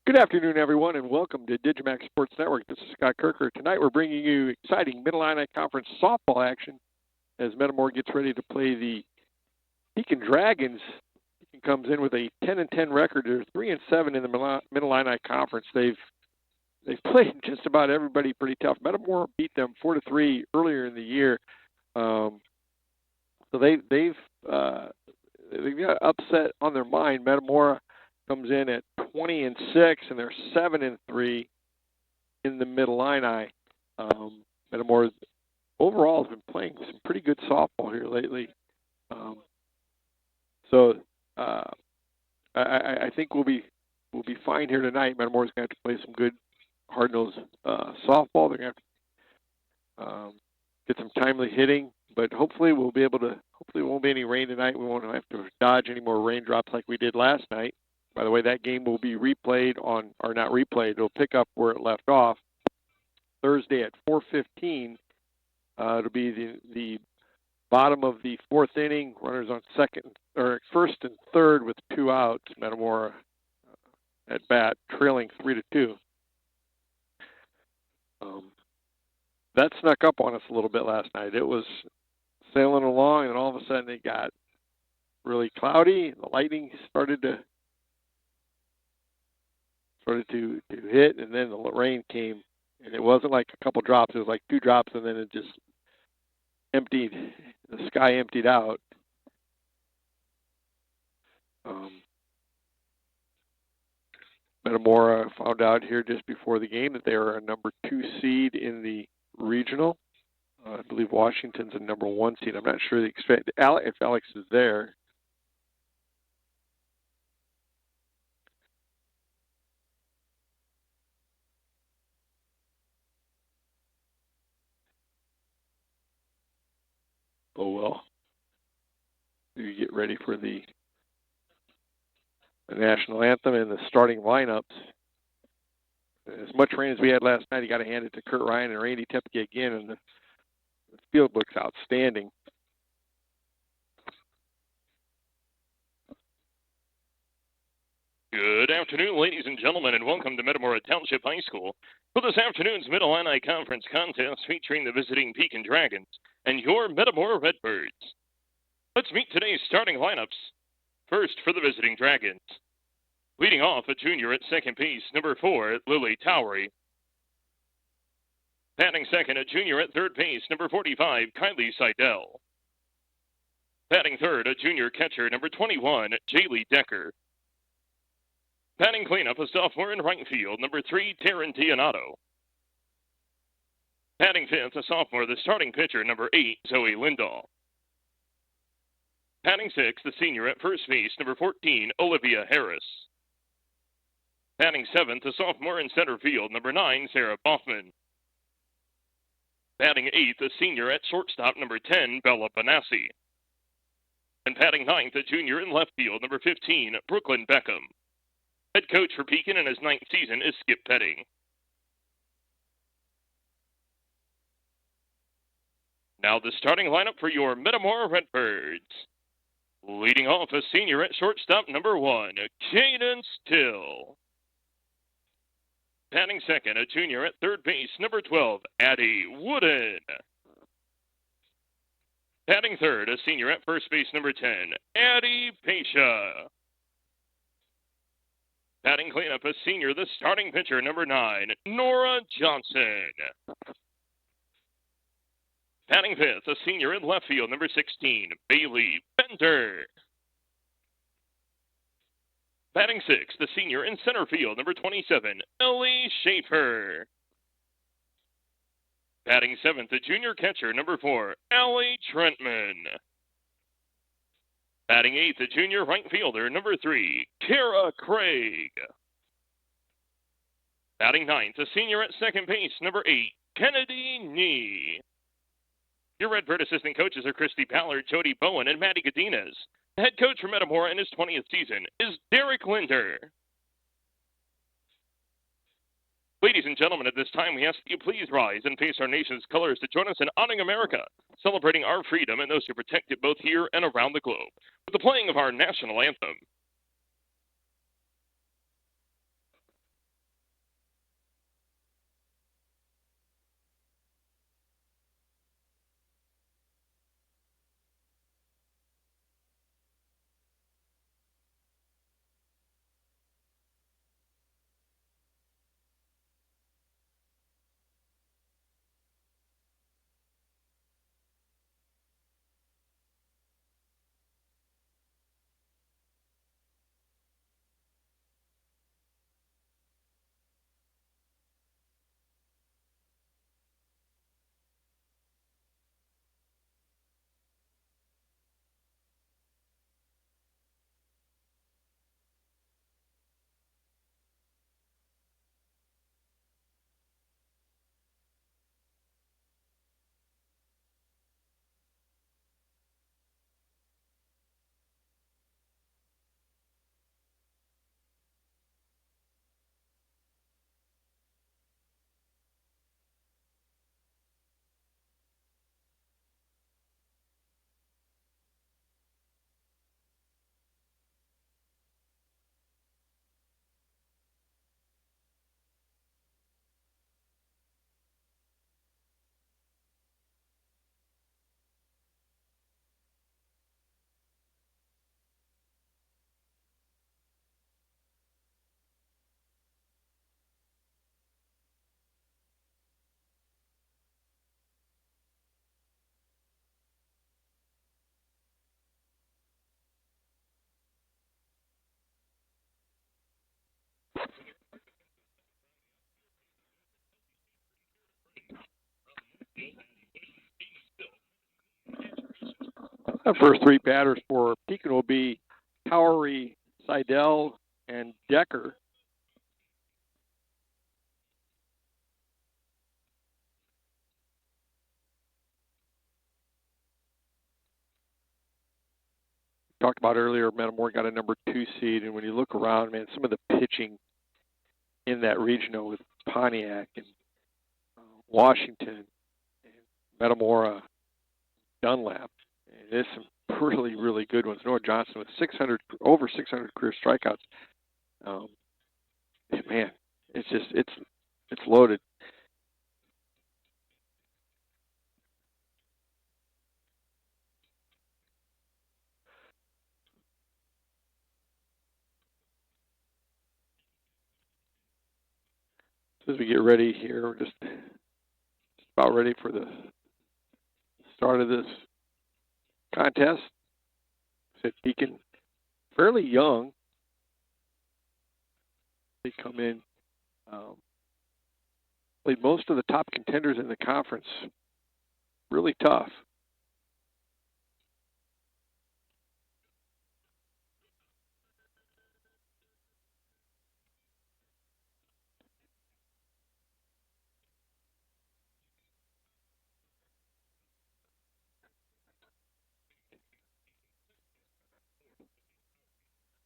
Good afternoon, everyone, and welcome to digiMAX Sports Network. This is Scott Kirker. Tonight we're bringing you exciting Mid-Illini Conference softball action as Metamora gets ready to play the Pekin Dragons. Pekin comes in with a 10-10 record. They're 3-7 in the Mid-Illini Conference. They've played just about everybody pretty tough. Metamora beat them 4-3 earlier in the year, so they've got upset on their mind. Metamora comes in at 20-6, and they're 7-3 in the Mid-Illini. Metamora overall has been playing some pretty good softball here lately. I think we'll be fine here tonight. Metamora's going to have to play some good hard-nosed softball. They're going to have to get some timely hitting, but hopefully we'll be able to. Hopefully, there won't be any rain tonight. We won't have to dodge any more raindrops like we did last night. By the way, that game will be replayed not replayed. It'll pick up where it left off Thursday at 4:15. It'll be the bottom of the fourth inning. Runners on first and third with 2 outs. Metamora at bat, trailing 3-2. That snuck up on us a little bit last night. It was sailing along, and all of a sudden it got really cloudy. The lightning started to hit, and then the rain came, and it wasn't like a couple drops. It was like 2 drops, and then it just emptied. The sky emptied out. Metamora found out here just before the game that they are a number 2 seed in the regional. I believe Washington's a number 1 seed. I'm not sure if Alex is there. Oh, well. You get ready for the national anthem and the starting lineups. As much rain as we had last night, you got to hand it to Kurt Ryan and Randy Tepke again, and the field looks outstanding. Good afternoon, ladies and gentlemen, and welcome to Metamora Township High School for this afternoon's Mid-Illini Conference contest featuring the visiting Pekin Dragons and your Metamora Redbirds. Let's meet today's starting lineups. First, for the visiting Dragons. Leading off, a junior at second base, number 4, Lily Towery. Batting second, a junior at third base, number 45, Kylie Seidel. Batting third, a junior catcher, number 21, Jaylee Decker. Batting cleanup, a sophomore in right field, number 3, Taryn Dionato. Batting fifth, a sophomore, the starting pitcher, number 8, Zoe Lindahl. Batting sixth, the senior at first base, number 14, Olivia Harris. Batting seventh, a sophomore in center field, number 9, Sarah Boffman. Batting eighth, a senior at shortstop, number 10, Bella Benassi. And batting ninth, a junior in left field, number 15, Brooklyn Beckham. Head coach for Pekin in his 9th season is Skip Petting. Now the starting lineup for your Metamora Redbirds. Leading off, a senior at shortstop, number 1, Caden Still. Batting second, a junior at third base, number 12, Addie Wooden. Batting third, a senior at first base, number 10, Addie Pesha. Batting cleanup, a senior, the starting pitcher, number 9, Nora Johnson. Batting fifth, a senior in left field, number 16, Bailey Bender. Batting sixth, the senior in center field, number 27, Ellie Schaefer. Batting seventh, the junior catcher, number 4, Allie Trentman. Batting eighth, the junior right fielder, number 3, Kara Craig. Batting ninth, a senior at second base, number 8, Kennedy Nee. Your Redbird assistant coaches are Christy Ballard, Jody Bowen, and Maddie Godinez. The head coach for Metamora in his 20th season is Derek Linder. Ladies and gentlemen, at this time, we ask that you please rise and face our nation's colors to join us in honoring America, celebrating our freedom and those who protect it both here and around the globe, with the playing of our national anthem. The first three batters for Pekin will be Towery, Seidel, and Decker. Talked about earlier, Metamora got a number 2 seed, and when you look around, man, some of the pitching in that regional with Pontiac and Washington and Metamora, Dunlap, and there's some really, really good ones. Noah Johnson with over 600 career strikeouts. Man, it's just it's loaded. As we get ready here, we're just about ready for the start of this contest. Said Pekin, fairly young. They come in, played most of the top contenders in the conference. Really tough.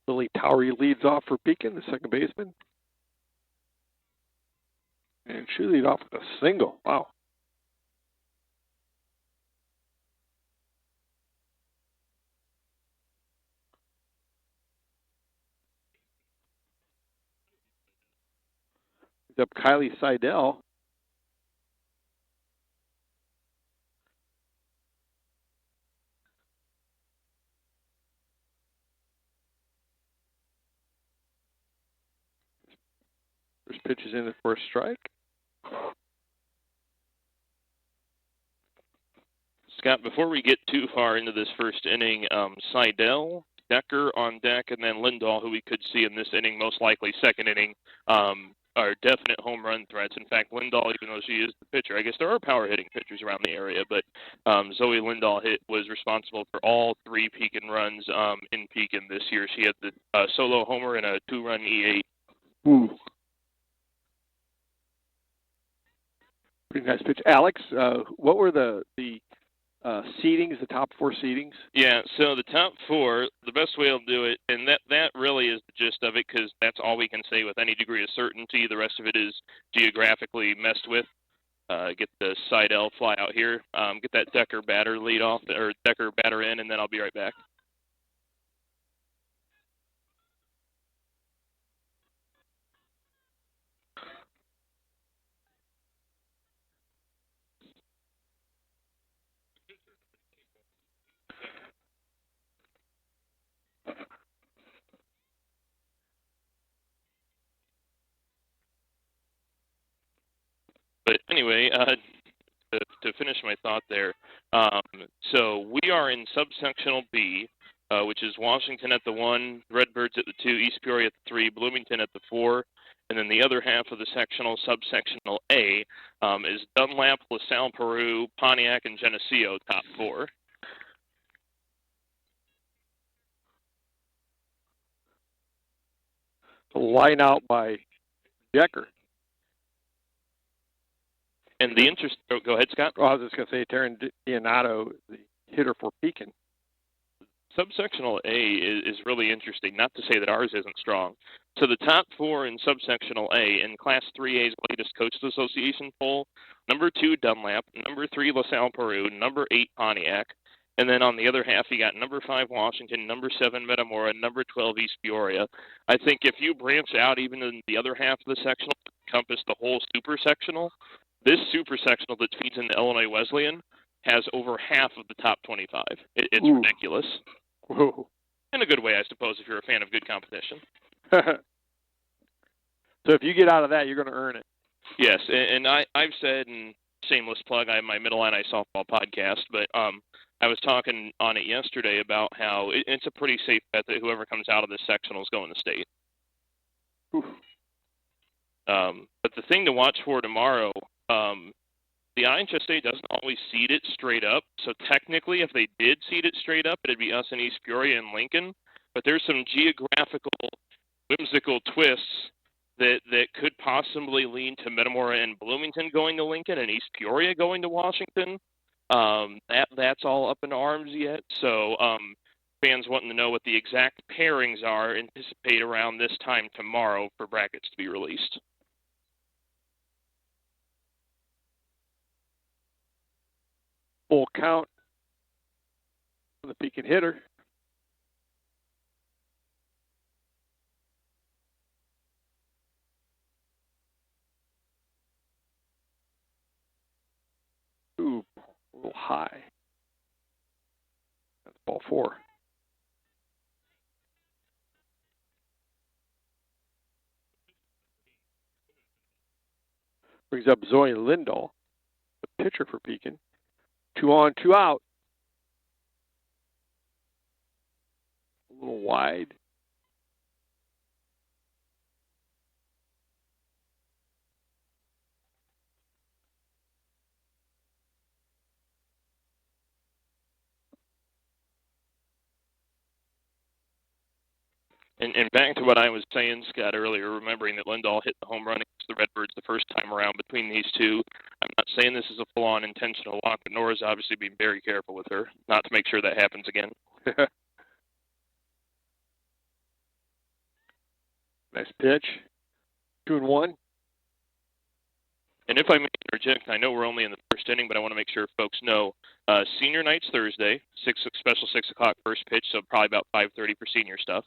Lily Towery leads off for Pekin, the second baseman. And she lead off with a single. Wow. Up Kylie Seidel. First pitch is in the first strike. Scott, before we get too far into this first inning, Seidel, Decker on deck, and then Lindahl, who we could see in this inning, most likely second inning, are definite home run threats. In fact, Lindahl, even though she is the pitcher, I guess there are power hitting pitchers around the area, but Zoe Lindahl was responsible for all 3 Pekin runs in Pekin this year. She had the solo homer and a 2-run E8. Ooh. Pretty nice pitch. Alex, what were the seedings, the top 4 seedings? Yeah, so the top 4, the best way to do it, and that really is the gist of it, because that's all we can say with any degree of certainty. The rest of it is geographically messed with. Get the Seidel fly out here. Get that Decker batter lead off, or Decker batter in, and then I'll be right back. But anyway, to finish my thought there, so we are in subsectional B, which is Washington at the 1, Redbirds at the 2, East Peoria at the 3, Bloomington at the 4, and then the other half of the sectional, subsectional A, is Dunlap, LaSalle, Peru, Pontiac, and Geneseo, top 4. Line out by Decker. And the interest. Oh, go ahead, Scott. Oh, I was just going to say, Taryn Dionato, the hitter for Pekin. Subsectional A is really interesting, not to say that ours isn't strong. So the top 4 in subsectional A in Class 3A's latest Coaches Association poll, number 2, Dunlap, number 3, LaSalle, Peru, number 8, Pontiac, and then on the other half, you got number 5, Washington, number 7, Metamora, number 12, East Peoria. I think if you branch out even in the other half of the sectional to encompass the whole super sectional, this super sectional that feeds into Illinois Wesleyan has over half of the top 25. It's Ooh. ridiculous. Whoa. In a good way, I suppose, if you're a fan of good competition. So if you get out of that, you're going to earn it. Yes, and I've said, and shameless plug, I have my Middle Illini softball podcast, but I was talking on it yesterday about how it's a pretty safe bet that whoever comes out of this sectional is going to state. Oof. But the thing to watch for tomorrow the IHSA doesn't always seed it straight up. So technically, if they did seed it straight up, it'd be us in East Peoria and Lincoln. But there's some geographical, whimsical twists that could possibly lean to Metamora and Bloomington going to Lincoln and East Peoria going to Washington. That's all up in arms yet. So fans wanting to know what the exact pairings are, anticipate around this time tomorrow for brackets to be released. Full count on the Pekin hitter. Ooh, a little high. That's ball 4. Brings up Zoe Lindahl, the pitcher for Pekin. 2 on, 2 out. A little wide. And back to what I was saying, Scott, earlier, remembering that Lindahl hit the home run against the Redbirds the first time around between these two. I'm not saying this is a full-on intentional walk, but Nora's obviously being very careful with her, not to make sure that happens again. Nice pitch. 2-1. And if I may interject, I know we're only in the first inning, but I want to make sure folks know senior night's Thursday, special 6 o'clock first pitch, so probably about 5:30 for senior stuff.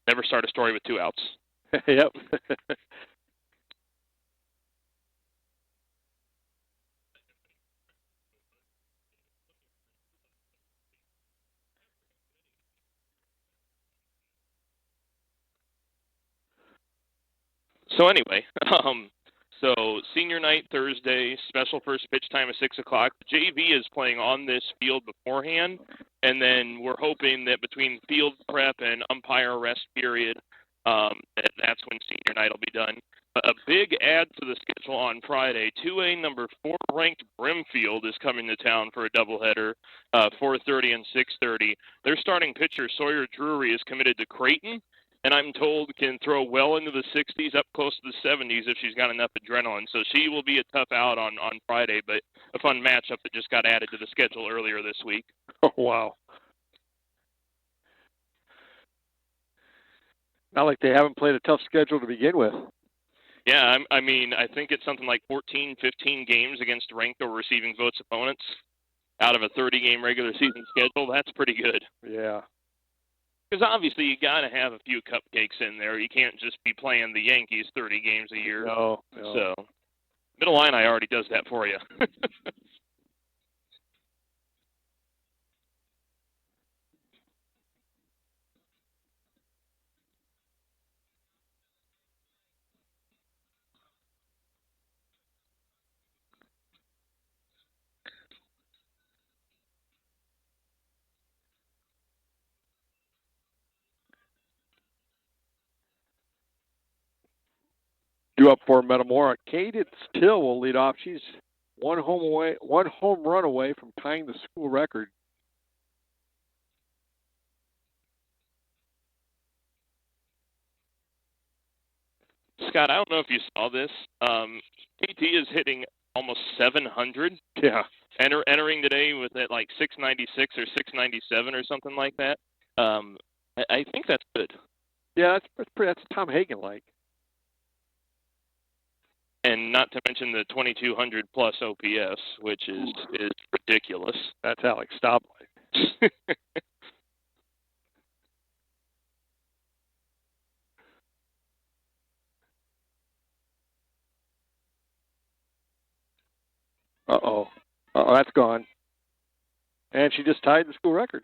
Never start a story with 2 outs. Yep. So anyway, so senior night Thursday, special first pitch time at 6 o'clock. JV is playing on this field beforehand, and then we're hoping that between field prep and umpire rest period, that's when senior night will be done. A big add to the schedule on Friday. 2A number 4 ranked Brimfield is coming to town for a doubleheader, 4:30 and 6:30. Their starting pitcher Sawyer Drury is committed to Creighton, and I'm told can throw well into the 60s, up close to the 70s if she's got enough adrenaline. So she will be a tough out on Friday, but a fun matchup that just got added to the schedule earlier this week. Oh, wow. Not like they haven't played a tough schedule to begin with. Yeah, I mean, I think it's something like 14, 15 games against ranked or receiving votes opponents out of a 30-game regular season schedule. That's pretty good. Yeah. Because obviously you got to have a few cupcakes in there. You can't just be playing the Yankees 30 games a year. No. So Middle Line already does that for you. Due up for Metamora. Katie Till will lead off. She's one home run away from tying the school record. Scott, I don't know if you saw this. KT is hitting almost 700. Yeah. Entering today with it like 696 or 697 or something like that. I think that's good. Yeah, that's Tom Hagen like. And not to mention the 2,200 plus OPS, which is ridiculous. That's Alex Stoplight. Uh-oh, that's gone. And she just tied the school record.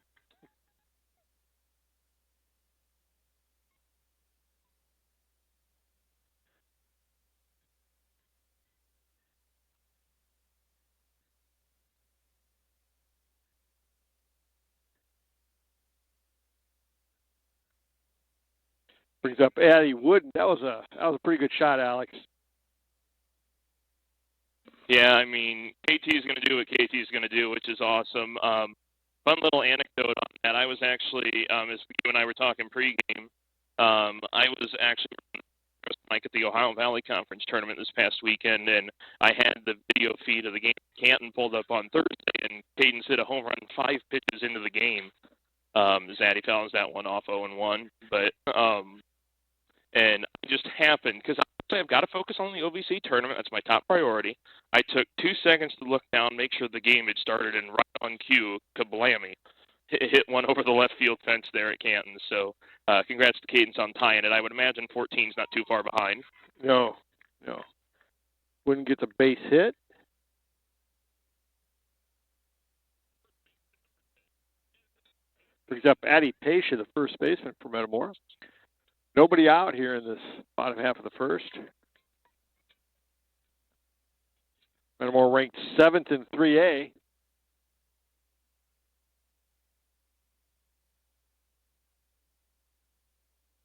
Brings up Addie Wooden. That was a pretty good shot, Alex. Yeah, I mean, KT is going to do what KT is going to do, which is awesome. Fun little anecdote on that. I was actually, as you and I were talking pregame, I was actually Mike at the Ohio Valley Conference tournament this past weekend, and I had the video feed of the game Canton pulled up on Thursday, and Cadence hit a home run 5 pitches into the game. Zaddy fouls that one off 0-1, but and I just happened because I've got to focus on the OVC tournament. That's my top priority. I took 2 seconds to look down, make sure the game had started, and right on cue, kablammy, hit one over the left field fence there at Canton. So congrats to Cadence on tying it. I would imagine 14's not too far behind. No. Wouldn't get the base hit. Brings up Addie Pasha, the first baseman for Metamora. Nobody out here in this bottom half of the first. Metamora ranked 7th in 3A.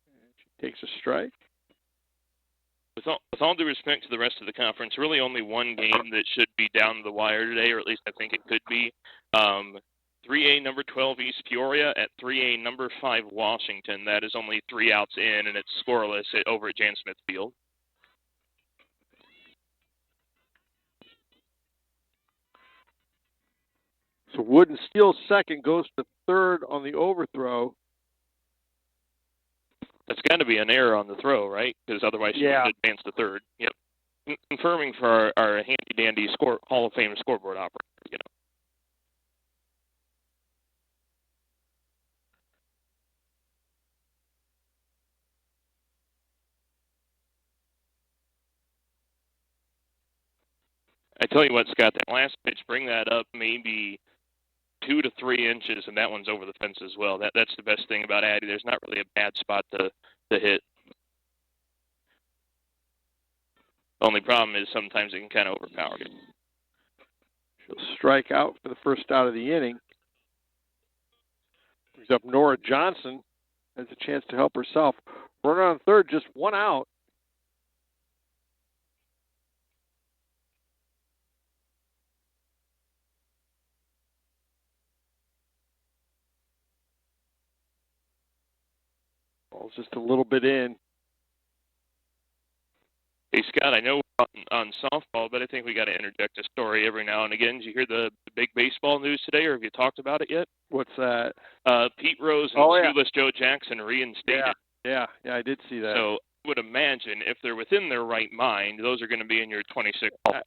And she takes a strike. With all due respect to the rest of the conference, really only one game that should be down the wire today, or at least I think it could be. 3A number 12 East Peoria at 3A number 5 Washington. That is only 3 outs in, and it's scoreless over at Jan Smith Field. So Wooden steals second, goes to third on the overthrow. That's got to be an error on the throw, right? Because otherwise she would advance to third. Yep. Confirming for our handy-dandy Hall of Fame scoreboard operator, you know. I tell you what, Scott, that last pitch, bring that up maybe 2 to 3 inches, and that one's over the fence as well. That's the best thing about Addie. There's not really a bad spot to hit. Only problem is sometimes it can kind of overpower you. She'll strike out for the first out of the inning. Brings up Nora Johnson. Has a chance to help herself. Runner on third, just 1 out. Ball's just a little bit in. Hey, Scott, I know we're on softball, but I think we got to interject a story every now and again. Did you hear the big baseball news today, or have you talked about it yet? What's that? Pete Rose and shoeless Joe Jackson reinstated. Yeah, I did see that. So I would imagine if they're within their right mind, those are going to be in your 26 class.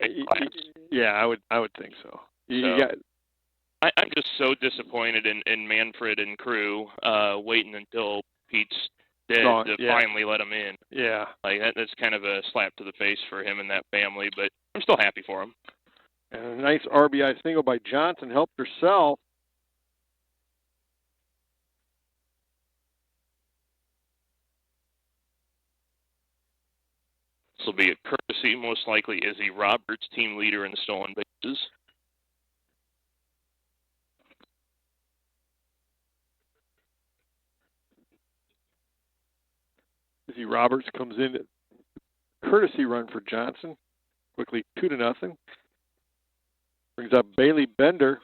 Yeah, I would think so. I'm just so disappointed in Manfred and crew waiting until Pete's dead to finally let him in. Yeah. Like that's kind of a slap to the face for him and that family, but I'm still happy for him. And a nice RBI single by Johnson helped herself. This will be a courtesy, most likely Izzy Roberts, team leader in stolen bases. Izzy Roberts comes in, courtesy run for Johnson, quickly 2-0. Brings up Bailey Bender.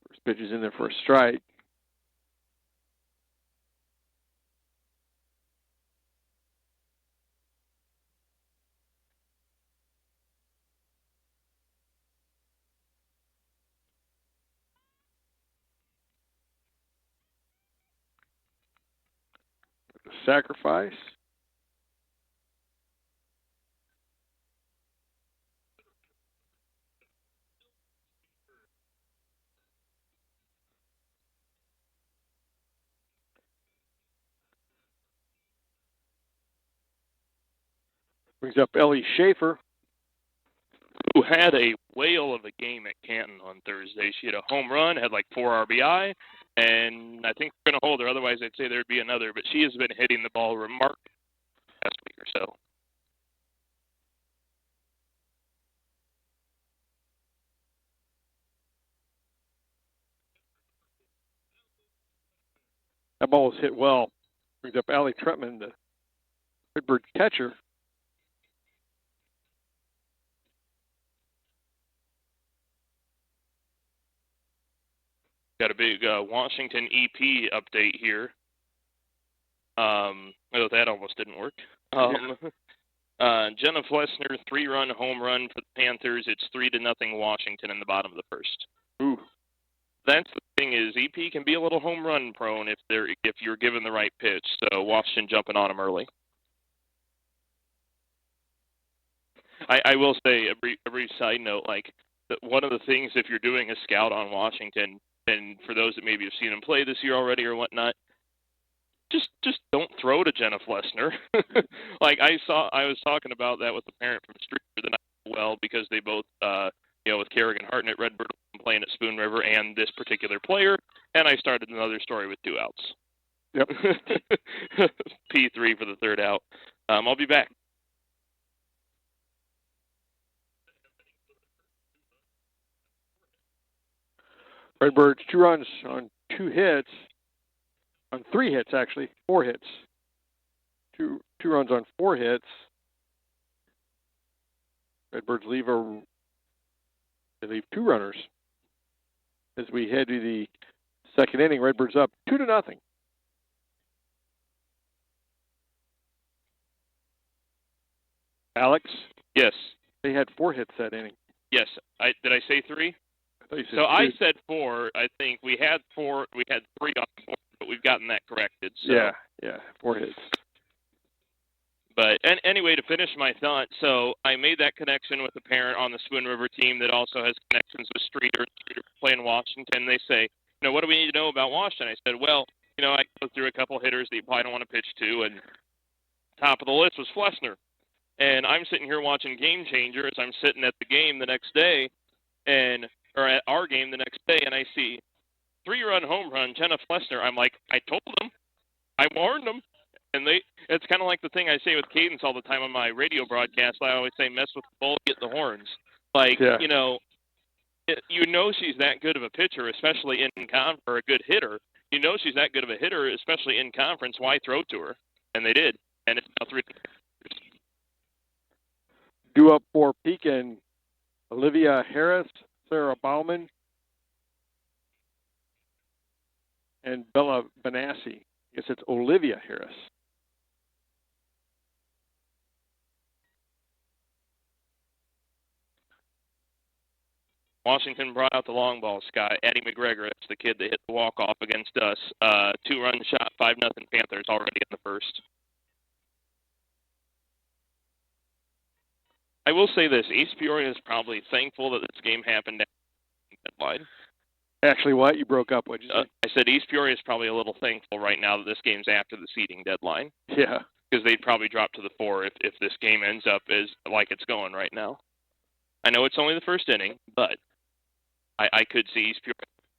First pitch is in there for a strike. Sacrifice. Brings up Ellie Schaefer, who had a whale of a game at Canton on Thursday. She had a home run, had like 4 RBI, and I think we're going to hold her. Otherwise, I'd say there'd be another. But she has been hitting the ball remarkably last week or so. That ball was hit well. Brings up Allie Trutman, the Redbird catcher. Got a big Washington EP update here. Oh, that almost didn't work. Jenna Flessner, 3-run home run for the Panthers. It's 3-0 Washington in the bottom of the first. Ooh. That's the thing is EP can be a little home run prone if you're given the right pitch. So Washington jumping on them early. I will say a brief side note, like one of the things if you're doing a scout on Washington, and for those that maybe have seen him play this year already or whatnot, just don't throw to Jenna Flessner. Like I was talking about that with the parent from Street the night well because they both with Kerrigan Hartnett, Redbird playing at Spoon River and this particular player, and I started another story with 2 outs. Yep. P3 for the 3rd out. I'll be back. Redbirds 2 runs on 2 hits. On 3 hits, actually. 4 hits. Two runs on 4 hits. Redbirds leave 2 runners. As we head to the 2nd inning, Redbirds up 2-0. Alex? Yes. They had 4 hits that inning. Yes. Did I say 3? I said 4. I think we had 4. We had 3 on 4, but we've gotten that corrected. So. Yeah, 4 hits. But anyway, to finish my thought, so I made that connection with a parent on the Spoon River team that also has connections with Streeter playing Washington. They say, what do we need to know about Washington? I said, well, I go through a couple hitters that you probably don't want to pitch to, and top of the list was Flessner. And I'm sitting here watching Game Changer as I'm sitting at the game the next day, or at our game the next day, and I see 3-run home run, Jenna Flessner. I'm like, I told them. I warned them. And it's kind of like the thing I say with Cadence all the time on my radio broadcast. I always say, mess with the bull, get the horns. Like, yeah. She's that good of a pitcher, especially in conference, or a good hitter. She's that good of a hitter, especially in conference. Why throw to her? And they did. And it's now 3. Due up for Pekin, Olivia Harris, Sarah Bauman, and Bella Benassi. I guess it's Olivia Harris. Washington brought out the long ball, Scott. Addie McGregor, that's the kid that hit the walk-off against us. 2-run shot, 5-0 Panthers already in the first. I will say this. East Peoria is probably thankful that this game happened at the deadline. Actually, what? You broke up. What'd you say? I said East Peoria is probably a little thankful right now that this game's after the seeding deadline. Yeah. Because they'd probably drop to the 4 if this game ends up as like it's going right now. I know it's only the first inning, but I could see East Peoria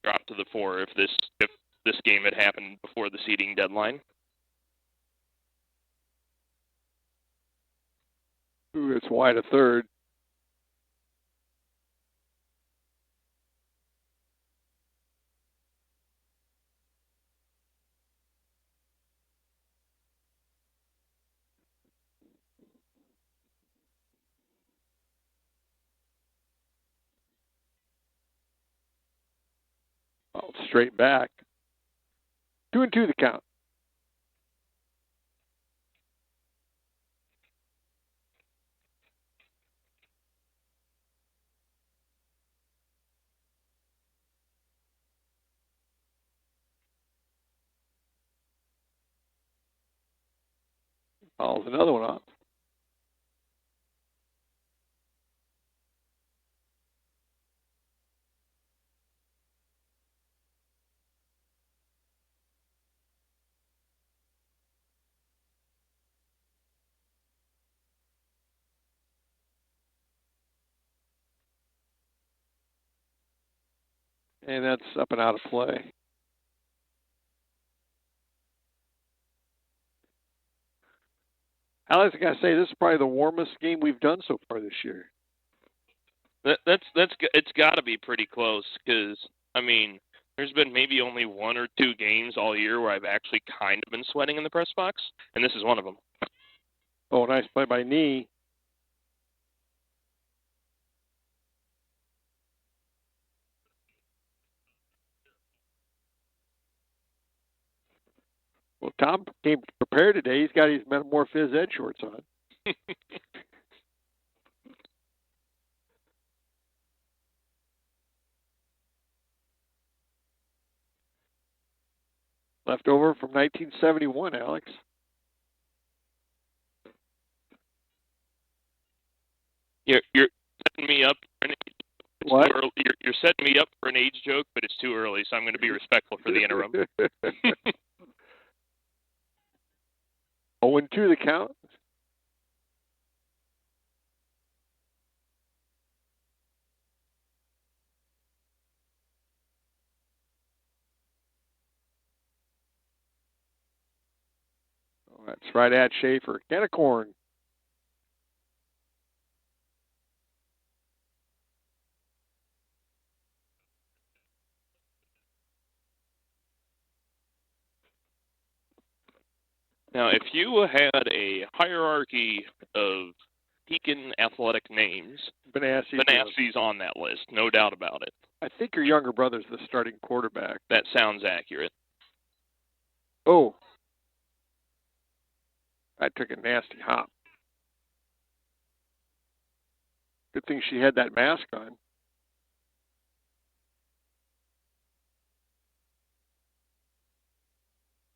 drop to the 4 if this game had happened before the seeding deadline. Ooh, it's wide of third. Well, straight back. 2-2 the count. Fouls another one off. And that's up and out of play. Alex, I gotta say, this is probably the warmest game we've done so far this year. It's got to be pretty close because There's been maybe only 1 or 2 games all year where I've actually kind of been sweating in the press box, and this is one of them. Oh, nice play by Nee. Well, Tom came prepared today. He's got his Metamora Fizz Ed shorts on. Left over from 1971, Alex. You're setting me up for an age. What? You're setting me up for an age joke, but it's too early, so I'm going to be respectful for the interim. 0-2 the count. Oh, that's right at Schaefer. Can of corn. Now, if you had a hierarchy of Pekin athletic names, Benassy's on that list, no doubt about it. I think your younger brother's the starting quarterback. That sounds accurate. Oh. I took a nasty hop. Good thing she had that mask on.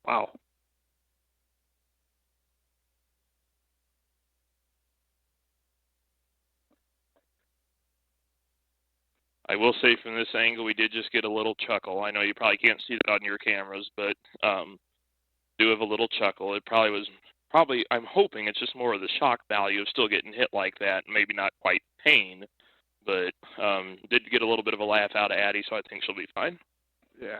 Wow. I will say from this angle, we did just get a little chuckle. I know you probably can't see that on your cameras, but do have a little chuckle. It probably, I'm hoping it's just more of the shock value of still getting hit like that, maybe not quite pain, but did get a little bit of a laugh out of Addie, so I think she'll be fine. Yeah.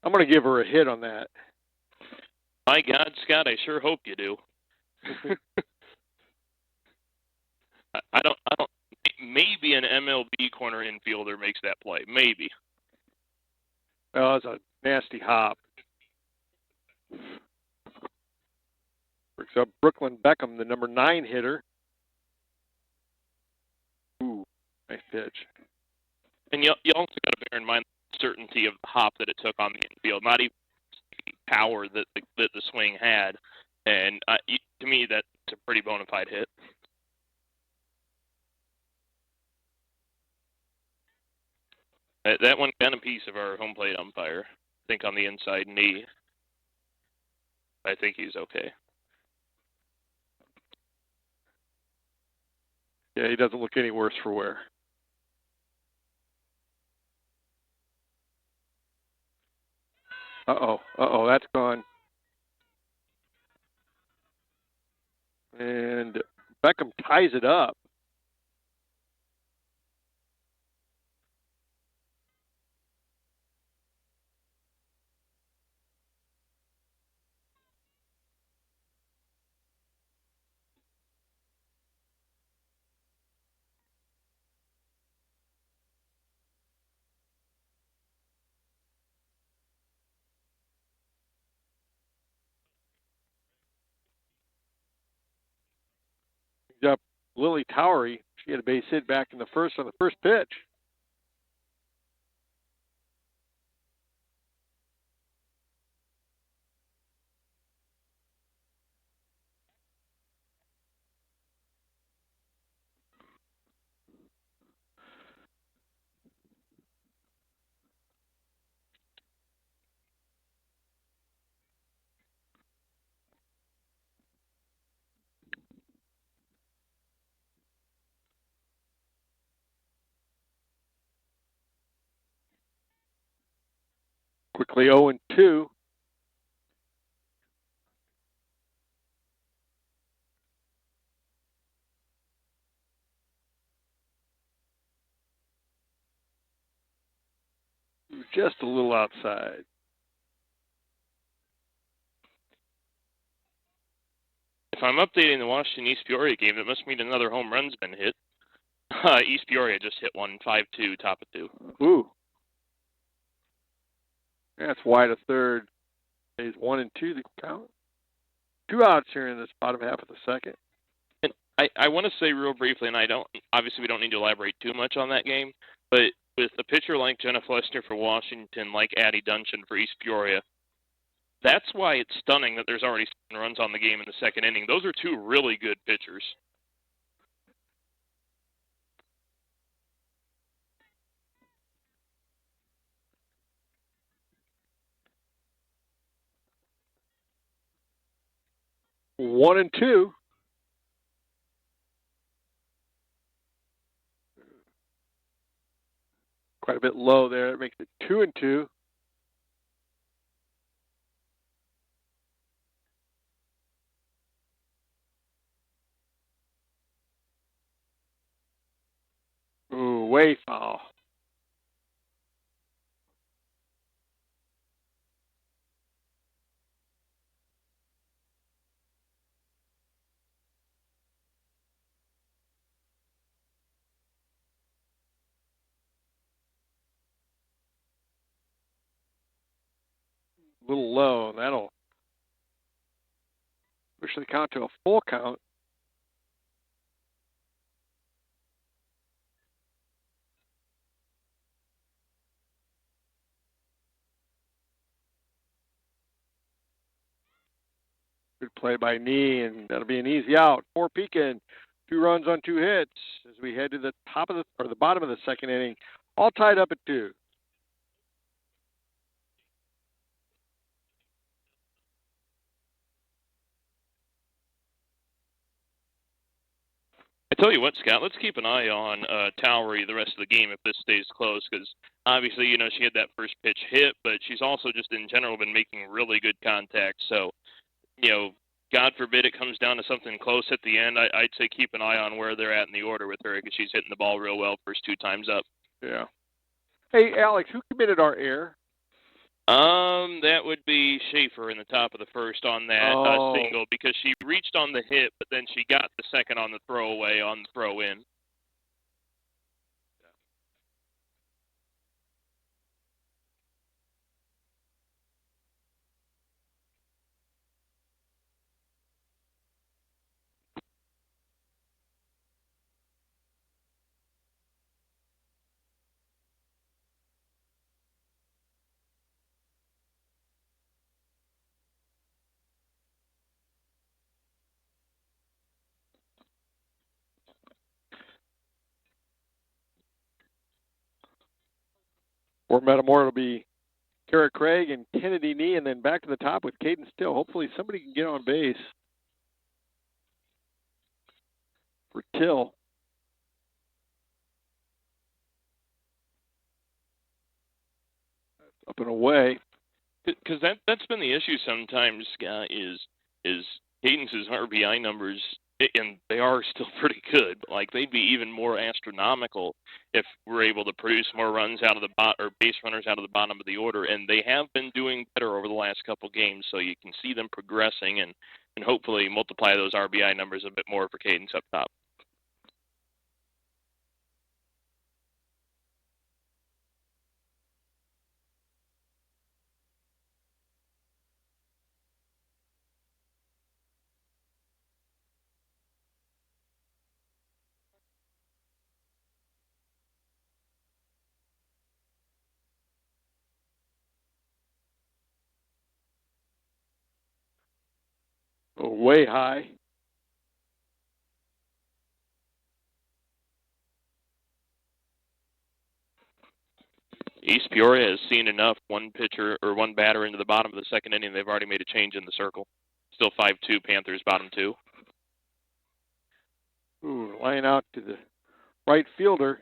I'm going to give her a hit on that. My God, Scott, I sure hope you do. I don't. Maybe an MLB corner infielder makes that play. Maybe. Oh, that's a nasty hop. Brings up Brooklyn Beckham, the number 9 hitter. Ooh, nice pitch. And you also got to bear in mind the certainty of the hop that it took on the infield, not even the power that the swing had. And to me, that's a pretty bona fide hit. That one got a piece of our home plate umpire. I think on the inside knee. I think he's okay. Yeah, he doesn't look any worse for wear. Uh-oh, that's gone. And Beckham ties it up. Up Lily Towery. She had a base hit back in the first on the first pitch. Quickly 0-2. Just a little outside. If I'm updating the Washington East Peoria game, that must mean another home run's been hit. East Peoria just hit one, 5-2, top of 2. Ooh. That's wide of third. Stays 1 and 2 the count. 2 outs here in this bottom half of the second. And I want to say real briefly, and obviously we don't need to elaborate too much on that game, but with a pitcher like Jenna Flesner for Washington, like Addie Duncan for East Peoria, that's why it's stunning that there's already 7 runs on the game in the second inning. Those are 2 really good pitchers. One and 2. Quite a bit low there. It makes it 2 and 2. Ooh, way foul. A little low. That'll push the count to a full count. Good play by Nee, and that'll be an easy out for Pekin. 2 runs on 2 hits as we head to the top of the bottom of the second inning. All tied up at 2. I tell you what, Scott, let's keep an eye on Towery the rest of the game if this stays close, because obviously, she had that first pitch hit, but she's also just in general been making really good contact. So, God forbid it comes down to something close at the end, I'd say keep an eye on where they're at in the order with her, because she's hitting the ball real well first 2 times up. Yeah. Hey, Alex, who committed our error? That would be Schaefer in the top of the first on that single, because she reached on the hit, but then she got the second on the throwaway on the throw in. For Metamora, it'll be Kara Craig and Kennedy Nee, and then back to the top with Caden Still. Hopefully somebody can get on base for Till. Up and away. Because that's been the issue sometimes, Scott, is Cadence's RBI numbers, and they are still pretty good. Like, they'd be even more astronomical if we're able to produce more runs out of the or base runners out of the bottom of the order, and they have been doing better over the last couple games, so you can see them progressing and hopefully multiply those RBI numbers a bit more for Cadence up top. Oh, way high. East Peoria has seen enough. One pitcher or one batter into the bottom of the second inning, they've already made a change in the circle. Still 5-2 Panthers, bottom 2. Ooh, line out to the right fielder.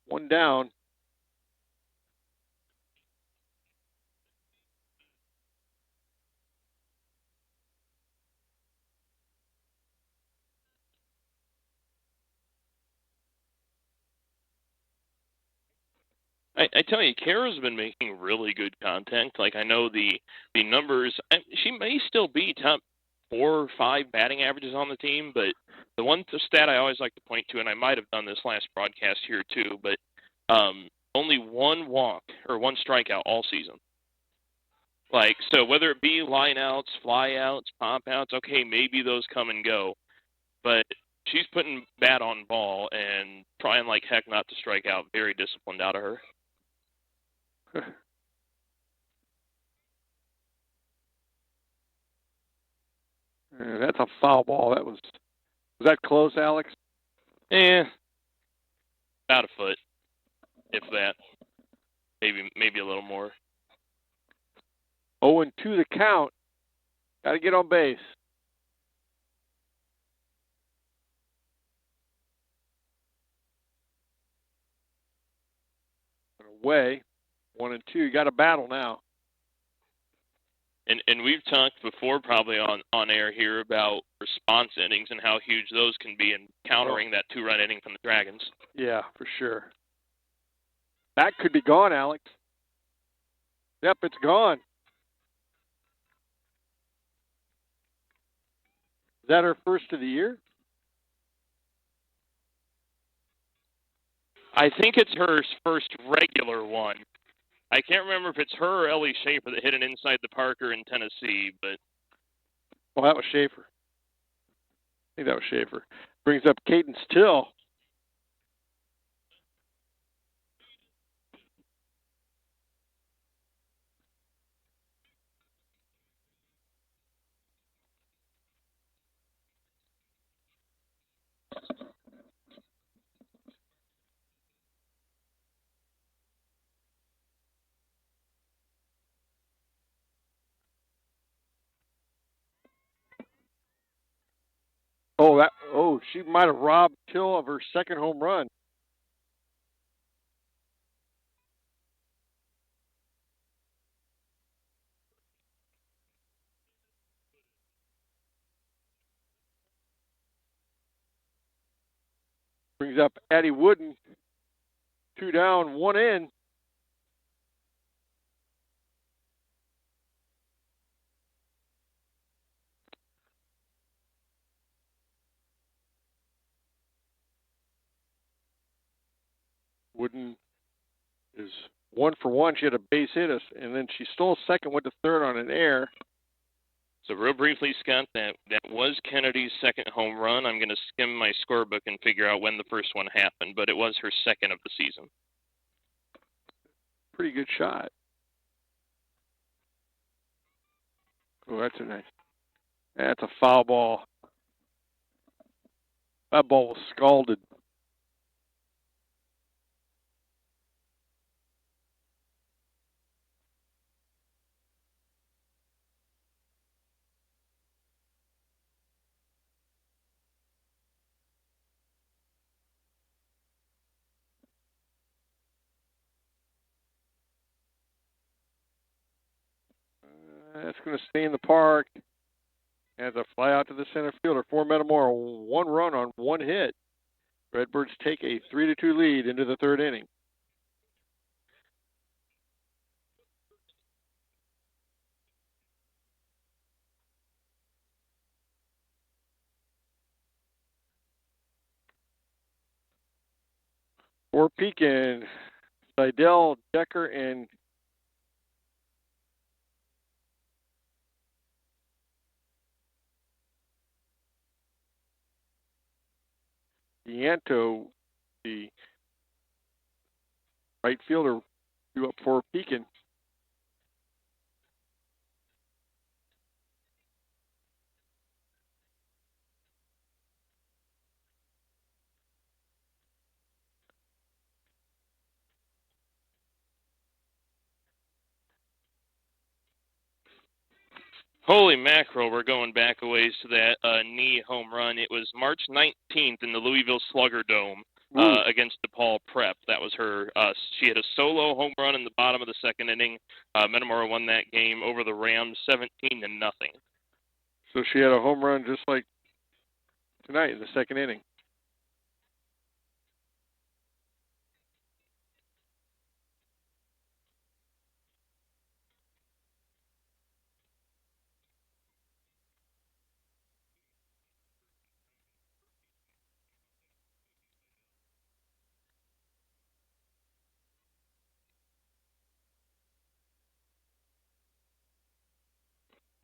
1 down. I tell you, Kara's been making really good contact. Like, I know the numbers. She may still be top 4 or 5 batting averages on the team, but the one stat I always like to point to, and I might have done this last broadcast here too, but only 1 walk or 1 strikeout all season. Like, so whether it be lineouts, flyouts, pop-outs, okay, maybe those come and go, but she's putting bat on ball and trying like heck not to strike out. Very disciplined out of her. That's a foul ball. Was that close, Alex? About a foot, if that. Maybe a little more. 0-2 the count. Got to get on base. Away. 1-2. You got a battle now. And we've talked before, probably on air here, about response innings and how huge those can be in countering that 2-run inning from the Dragons. Yeah, for sure. That could be gone, Alex. Yep, it's gone. Is that her first of the year? I think it's her first regular one. I can't remember if it's her or Ellie Schaefer that hit it inside the Parker in Tennessee, but... Well, that was Schaefer. I think that was Schaefer. Brings up Cadence Till. She might have robbed Till of her second home run. Brings up Addie Wooden. 2 down, 1 in. Wooden is 1 for 1. She had a base hit us, and then she stole second, went to third on an error. So real briefly, Scott, that was Kennedy's second home run. I'm going to skim my scorebook and figure out when the first one happened, but it was her second of the season. Pretty good shot. Oh, that's a foul ball. That ball was scalded. That's going to stay in the park. As a fly out to the center fielder for Metamora. 1 run on 1 hit. Redbirds take a 3-2 lead into the third inning. For Pekin, Seidel, Decker, and Dianto, the right fielder, due up for Pekin. Holy mackerel, we're going back a ways to that knee home run. It was March 19th in the Louisville Slugger Dome against DePaul Prep. That was her. She had a solo home run in the bottom of the second inning. Metamora won that game over the Rams 17-0. So she had a home run just like tonight in the second inning.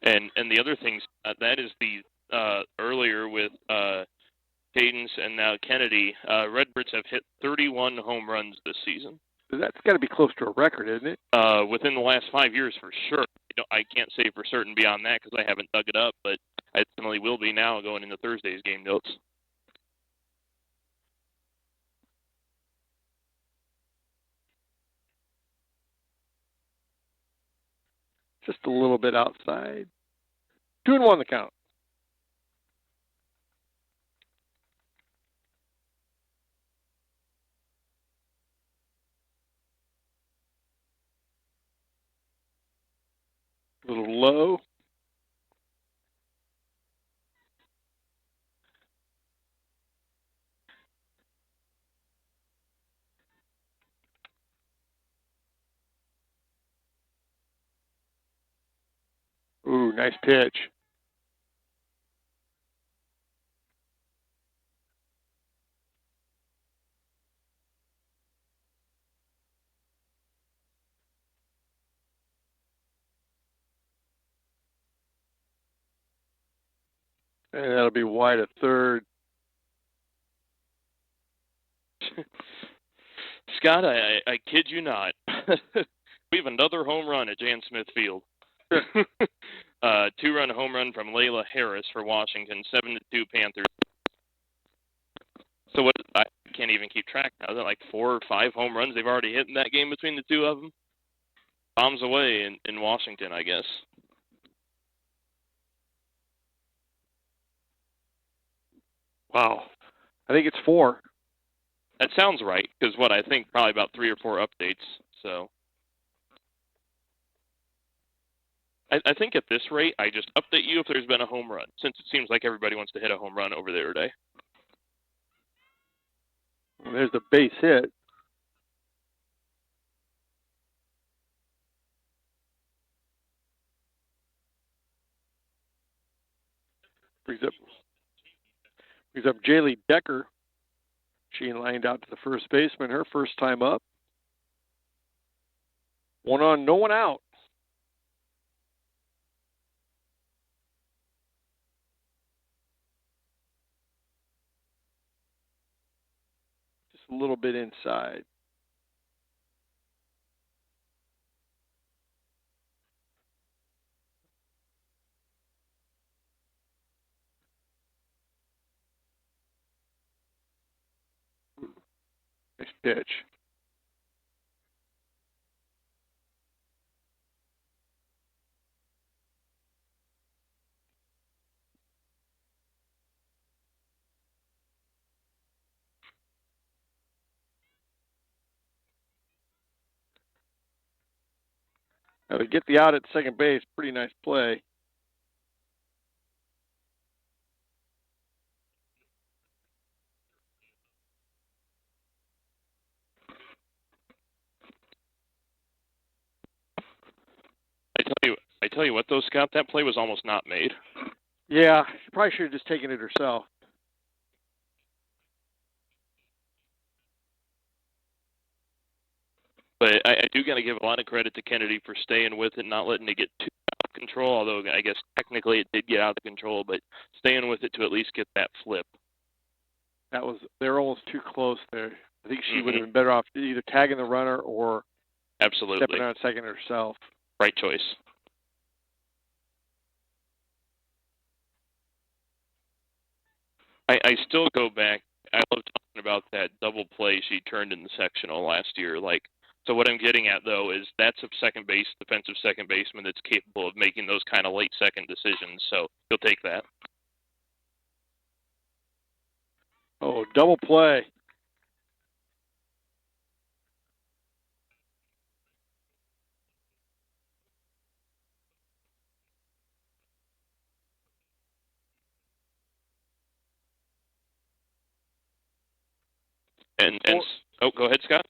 And the other things, that is the earlier with Cadence and now Kennedy, Redbirds have hit 31 home runs this season. That's got to be close to a record, isn't it? Within the last 5 years, for sure. I can't say for certain beyond that because I haven't dug it up, but I definitely will be now going into Thursday's game notes. Just a little bit outside. 2-1 the count. A little low. Ooh, nice pitch. And that'll be wide at third. Scott, I kid you not. We have another home run at Jan Smith Field. 2-run home run from Layla Harris for Washington, 7-2 Panthers. So what? I can't even keep track now. Is it like 4 or 5 home runs they've already hit in that game between the two of them? Bombs away in Washington, I guess. Wow. I think it's 4. That sounds right, because I think probably about 3 or 4 updates. So I think at this rate, I just update you if there's been a home run, since it seems like everybody wants to hit a home run over there today. There's the base hit. Brings up Jaylee Decker. She lined out to the first baseman, her first time up. 1 on, no one out. Just a little bit inside. Nice pitch. Now to get the out at second base, pretty nice play. I tell you what, though, Scott, that play was almost not made. Yeah, she probably should have just taken it herself. But I do got to give a lot of credit to Kennedy for staying with it, not letting it get too out of control, although I guess technically it did get out of control, but staying with it to at least get that flip. They're almost too close there. I think she would have been better off either tagging the runner or absolutely stepping on second herself. Right choice. I still go back. I love talking about that double play she turned in the sectional last year. So what I'm getting at, though, is that's a defensive second baseman that's capable of making those kind of late second decisions. So you'll take that. Oh, double play. Go ahead, Scott.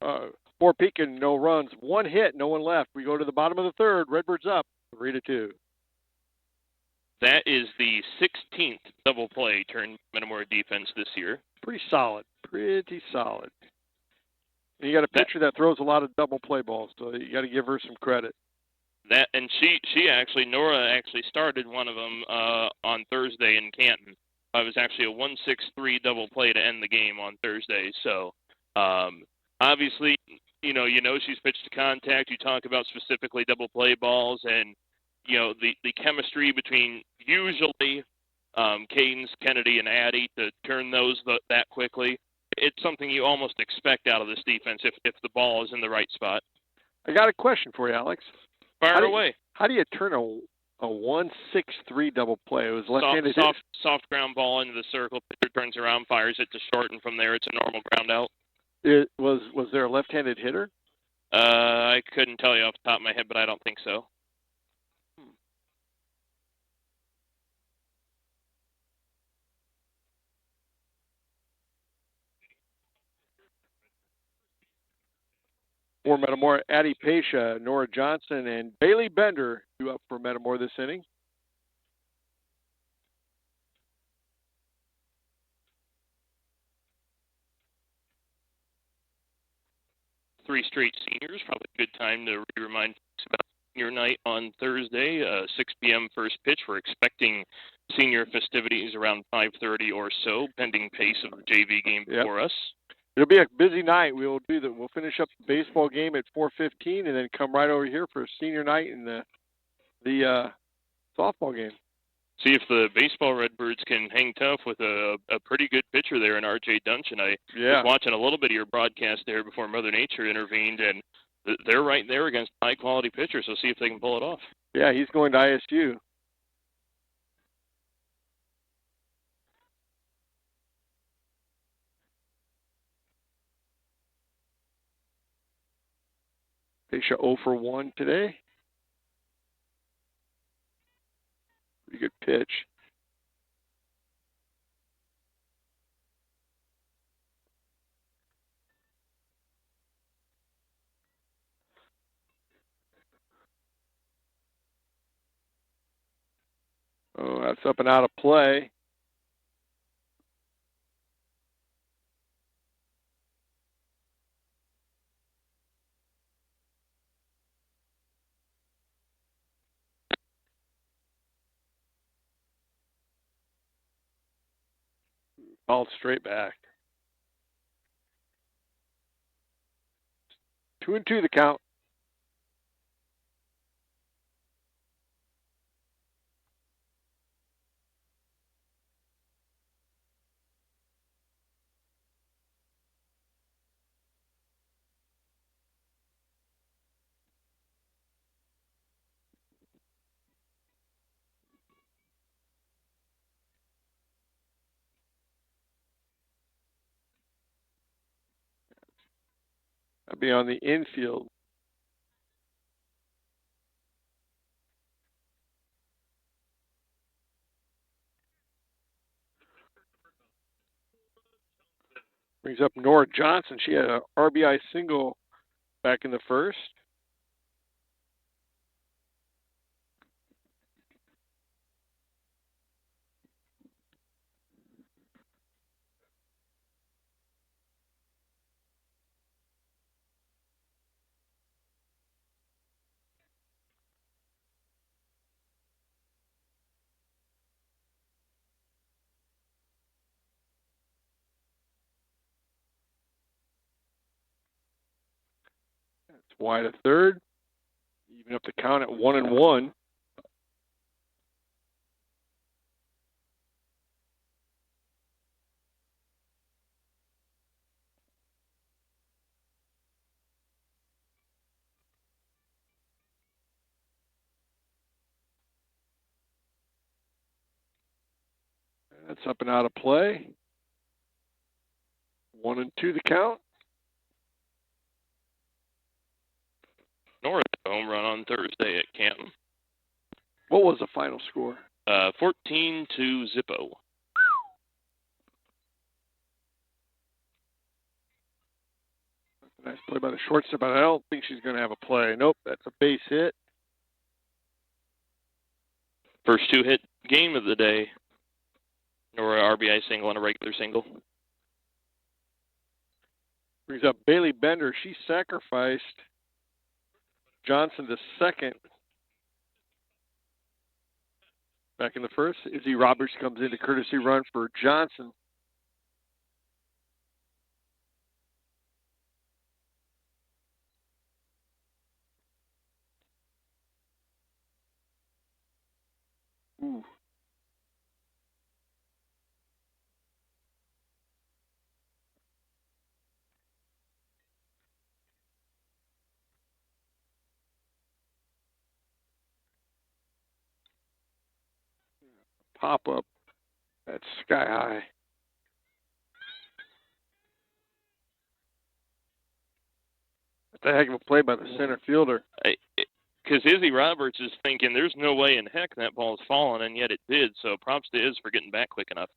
For Pekin, no runs, 1 hit, no one left. We go to the bottom of the third. Redbirds up, 3-2. That is the 16th double play turn Metamora defense this year. Pretty solid. And you got a pitcher that throws a lot of double play balls, so you got to give her some credit. That and Nora actually started one of them on Thursday in Canton. It was actually a 1-6-3 double play to end the game on Thursday. So obviously, you know she's pitched to contact. You talk about specifically double play balls, and the chemistry between usually Cadence, Kennedy, and Addy to turn those that quickly. It's something you almost expect out of this defense if the ball is in the right spot. I got a question for you, Alex. Fire away. How do you turn a 1-6-3 double play? It was left-handed. Soft ground ball into the circle. Pitcher turns around, fires it to short, and from there it's a normal ground out. Was there a left-handed hitter? I couldn't tell you off the top of my head, but I don't think so. For Metamora, Addie Pasha, Nora Johnson, and Bailey Bender due up for Metamora this inning. Three straight seniors, probably a good time to remind folks about senior night on Thursday, 6 p.m. first pitch. We're expecting senior festivities around 5:30 or so, pending pace of the JV game before us. It'll be a busy night. We'll finish up the baseball game at 4:15, and then come right over here for senior night and the softball game. See if the baseball Redbirds can hang tough with a pretty good pitcher there in R.J. Dunch. And I was watching a little bit of your broadcast there before Mother Nature intervened, and they're right there against high-quality pitchers, so see if they can pull it off. Yeah, he's going to ISU. Pasha 0 for 1 today. Pretty good pitch. Oh, that's up and out of play. Ball straight back. 2-2 the count. That'll be on the infield. Brings up Nora Johnson. She had an RBI single back in the first. It's wide of third. Even up the count at 1-1. That's up and out of play. 1-2 the count. Nora had a home run on Thursday at Canton. What was the final score? 14-0. Nice play by the shortstop, but I don't think she's going to have a play. Nope, that's a base hit. First two-hit game of the day. Nora RBI single and a regular single. Brings up Bailey Bender. She sacrificed Johnson to second Back in the first, Izzy Roberts comes in a courtesy run for Johnson. Ooh. Pop up. That's sky high. That's a heck of a play by the center fielder. Because Izzy Roberts is thinking there's no way in heck that ball's fallen, and yet it did. So props to Iz for getting back quick enough.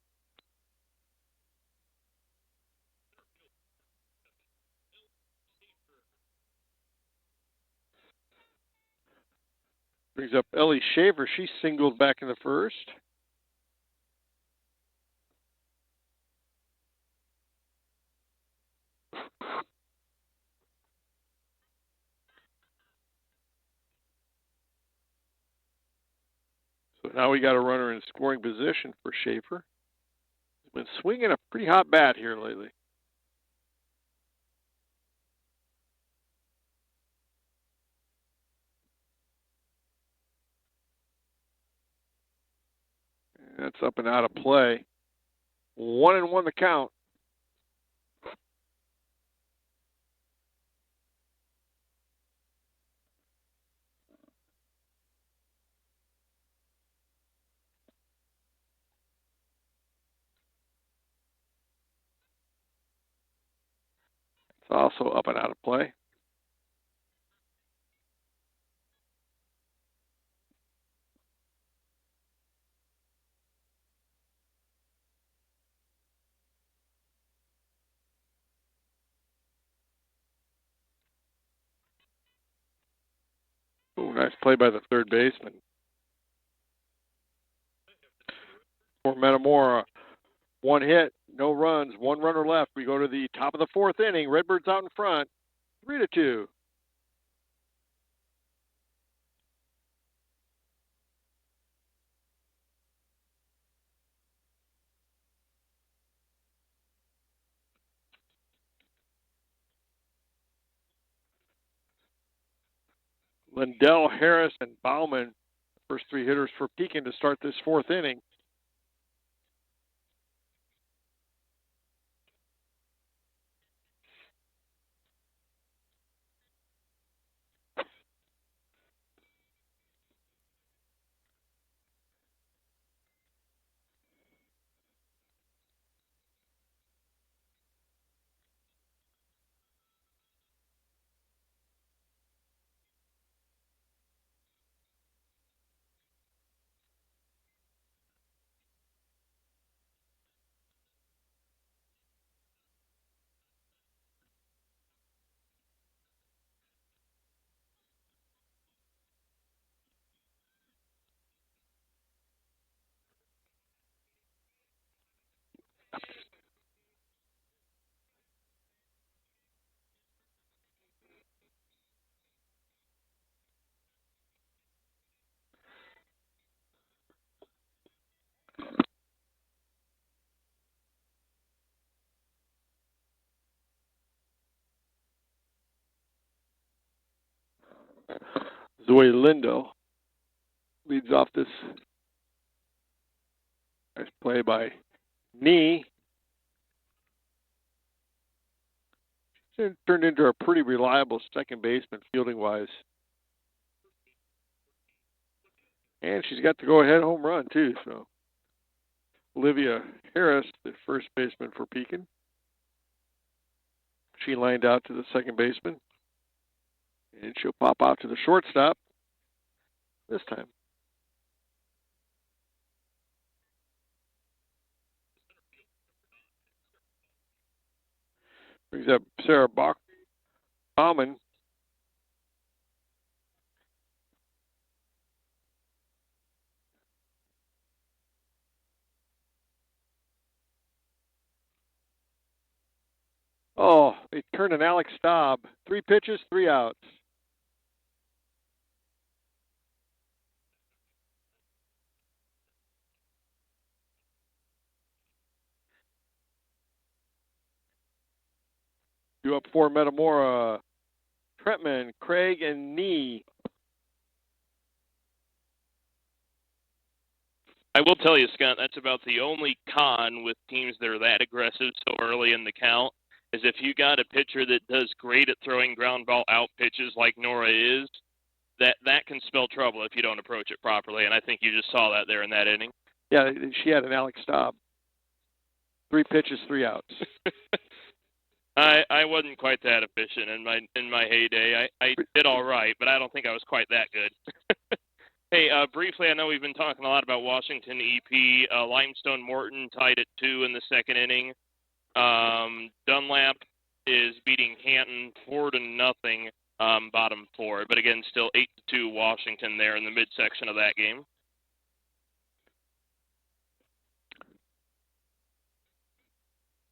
Brings up Ellie Shaver. She singled back in the first. So now we got a runner in scoring position for Schaefer. He's been swinging a pretty hot bat here lately. That's up and out of play. 1-1 the count. It's also up and out of play. Ooh, nice play by the third baseman. For Metamora, one hit, no runs, one runner left. We go to the top of the fourth inning. Redbirds out in front, 3-2. Lindell, Harris, and Bauman, first three hitters for Pekin to start this fourth inning. Zoe Lindo leads off this nice play by Nee. She's turned into a pretty reliable second baseman fielding-wise. And she's got the go-ahead home run, too. So Olivia Harris, the first baseman for Pekin. She lined out to the second baseman. And she'll pop out to the shortstop this time. Brings up Sarah Bauman. Oh, they turned an Alex Staub. 3 pitches, 3 outs. Due up for Metamora, Trentman, Craig, and Nee. I will tell you, Scott, that's about the only con with teams that are that aggressive so early in the count, is if you got a pitcher that does great at throwing ground ball out pitches like Nora is, that can spell trouble if you don't approach it properly, and I think you just saw that there in that inning. Yeah, she had an Alex Staub. 3 pitches, 3 outs. I wasn't quite that efficient in my heyday. I did all right, but I don't think I was quite that good. Hey, briefly, I know we've been talking a lot about Washington EP. Limestone Morton tied at 2 in the second inning. Dunlap is beating Hanton 4-0, bottom 4. But again, still 8-2 Washington there in the midsection of that game.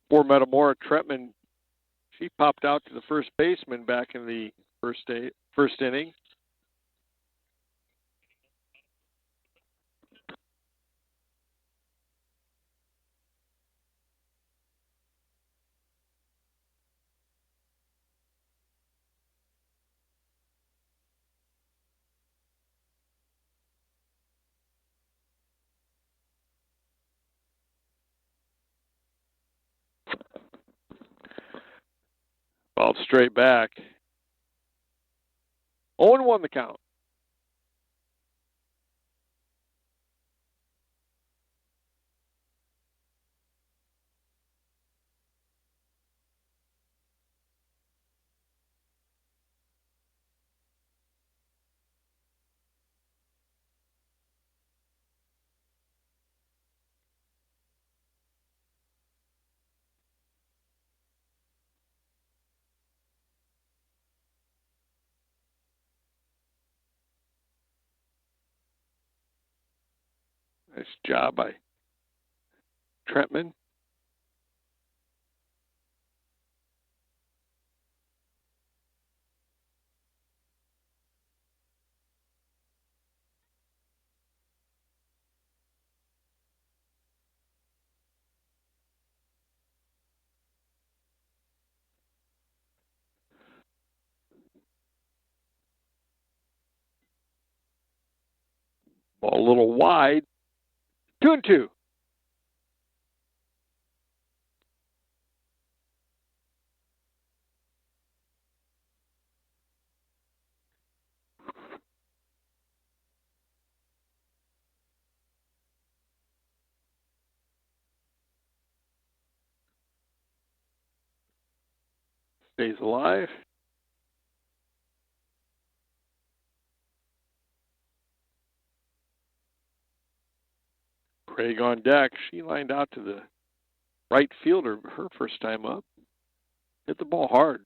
For Metamora, Trentman, she popped out to the first baseman back in the first inning. Ball straight back. 0-1 the count. Nice job by Trentman. Ball a little wide. 2-2. Stays alive. Craig on deck. She lined out to the right fielder her first time up. Hit the ball hard.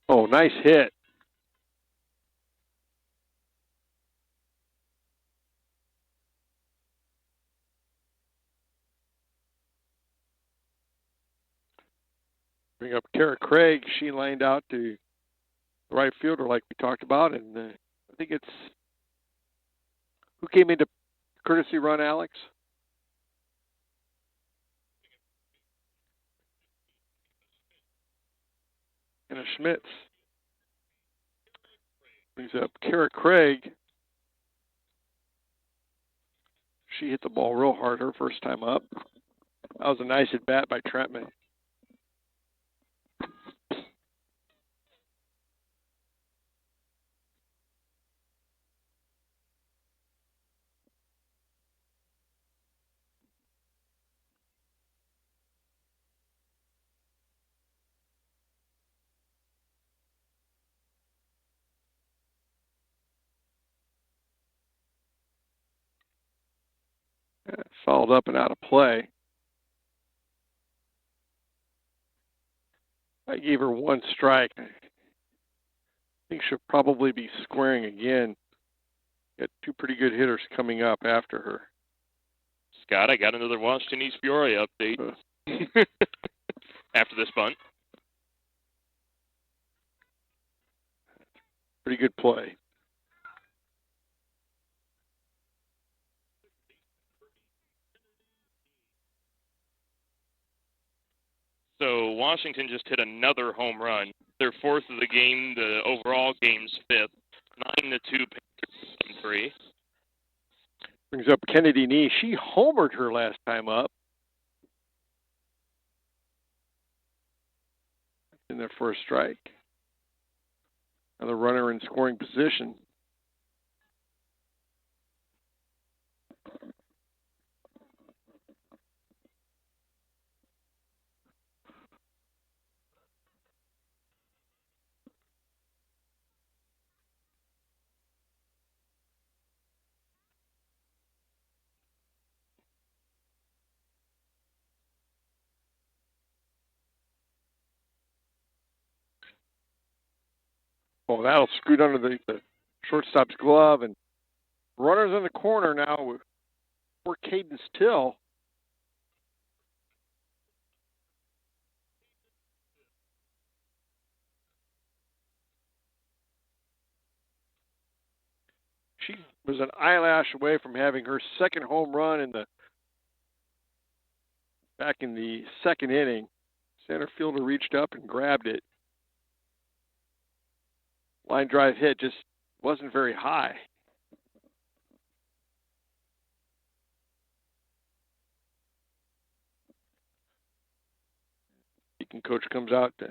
Oh, nice hit. Bring up Kara Craig. She lined out to the right fielder like we talked about. And I think it's... Who came into courtesy run, Alex? Anna Schmitz. Brings up Kara Craig. She hit the ball real hard her first time up. That was a nice at bat by Trentman. Fouled up and out of play. I gave her 1 strike. I think she'll probably be squaring again. Got 2 pretty good hitters coming up after her. Scott. I got another Washington East Peoria update after this bunt. Pretty good play. So Washington just hit another home run. Their fourth of the game. The overall game's fifth. 9-2 Panthers 3. Brings up Kennedy Nee. She homered her last time up. In their first strike. Another runner in scoring position. Oh, that'll scoot under the shortstop's glove, and runners in the corner now for Cadence Till. She was an eyelash away from having her second home run back in the second inning. Center fielder reached up and grabbed it. Line drive hit just wasn't very high. Pekin coach comes out to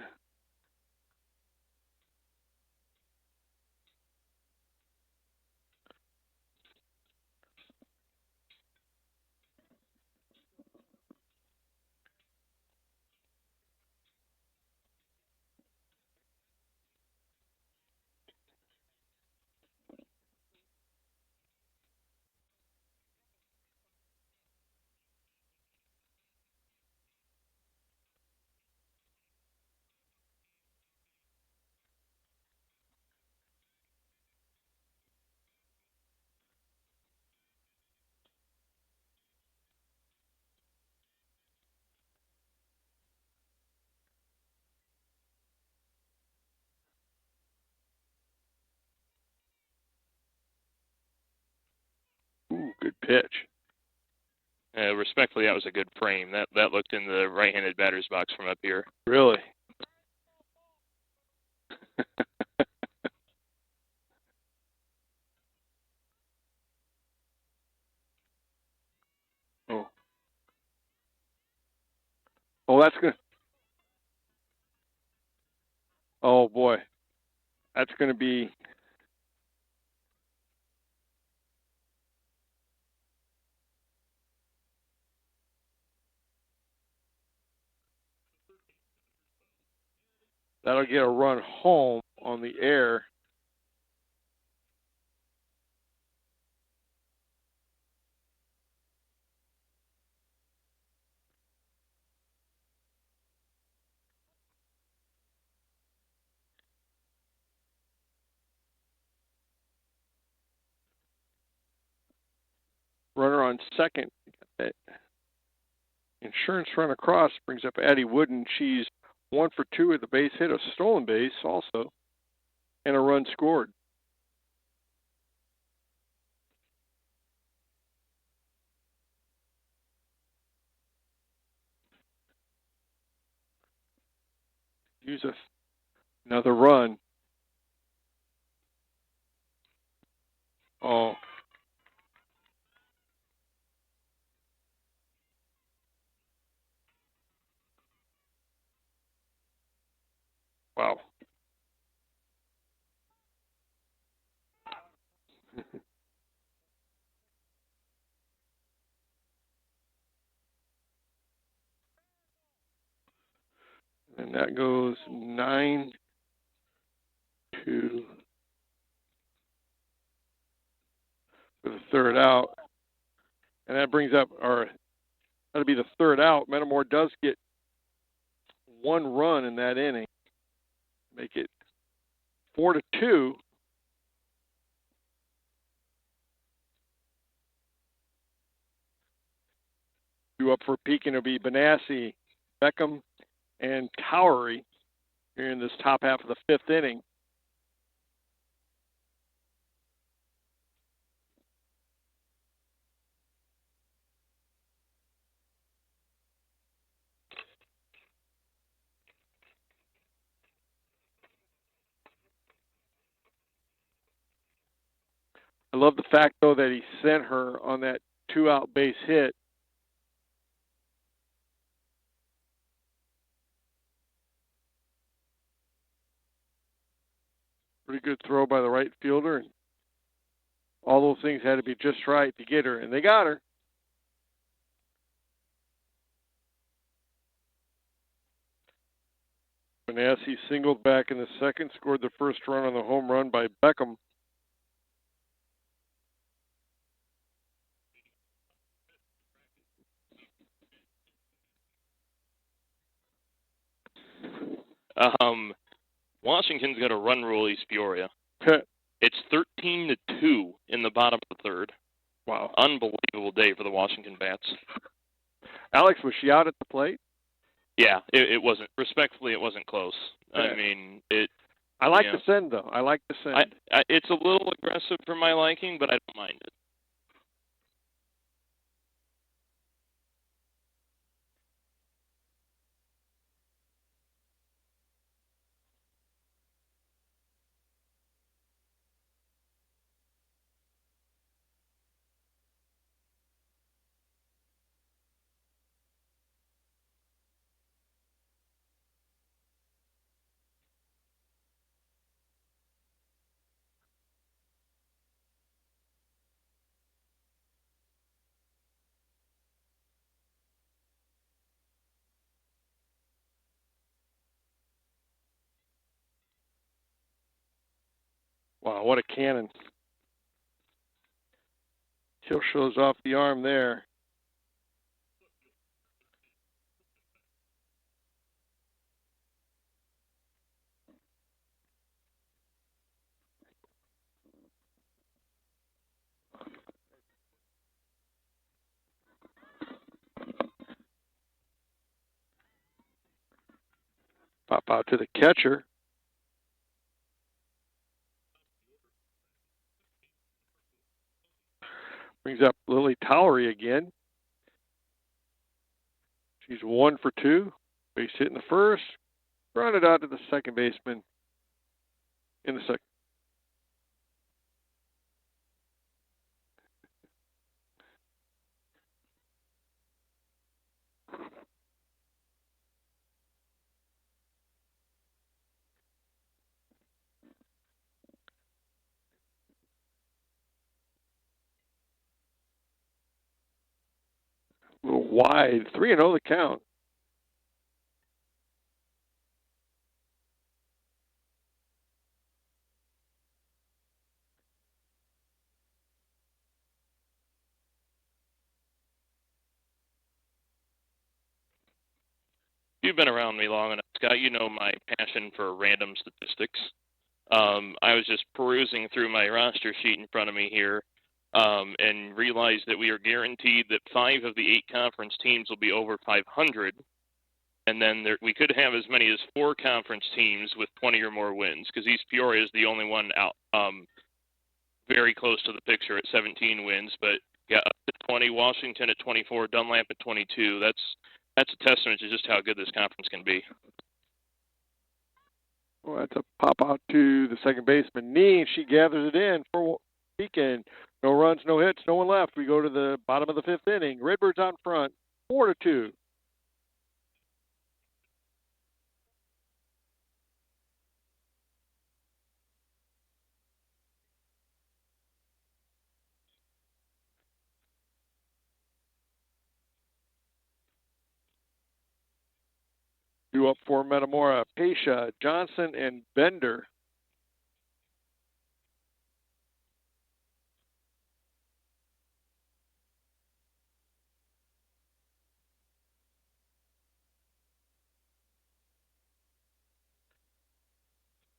good pitch. Respectfully, that was a good frame. That looked in the right-handed batter's box from up here. Really? Oh, that's good. Oh, boy. That's going to be... That'll get a run home on the air. Runner on second. Insurance run across brings up Addie Wooden. She's 1 for 2 with a base hit, a stolen base also, and a run scored. Use another run. Oh. Wow. And that goes 9-2 for the third out. And that brings up that'll be the third out. Metamora does get 1 run in that inning. Make it 4-2. Due up for Pekin will be Benassi, Beckham, and Towery here in this top half of the fifth inning. I love the fact, though, that he sent her on that two-out base hit. Pretty good throw by the right fielder. And all those things had to be just right to get her, and they got her. Benassi singled back in the second, scored the first run on the home run by Beckham. Washington's got a run rule, East Peoria. It's 13-2 in the bottom of the third. Wow. Unbelievable day for the Washington Bats. Alex, was she out at the plate? Yeah, it wasn't. Respectfully, it wasn't close. Yeah. I mean, it. I like the send, though. I like the send. It's a little aggressive for my liking, but I don't mind it. Wow, what a cannon. Hill shows off the arm there. Pop out to the catcher. Brings up Lily Towery again. She's 1 for 2. Base hit in the first. Run it out to the second baseman in the second. A little wide. 3-0 the count. You've been around me long enough, Scott. You know my passion for random statistics. I was just perusing through my roster sheet in front of me here and realized that we are guaranteed that 5 of the 8 conference teams will be over 500. And then we could have as many as 4 conference teams with 20 or more wins, because East Peoria is the only one out very close to the picture at 17 wins. But yeah, up to 20, Washington at 24, Dunlap at 22. That's a testament to just how good this conference can be. Well, that's a pop out to the second baseman, Nee. She gathers it in for Pekin. No runs, no hits, no one left. We go to the bottom of the fifth inning. Redbirds out front, 4-2. Due up for Metamora, Pesha, Johnson, and Bender.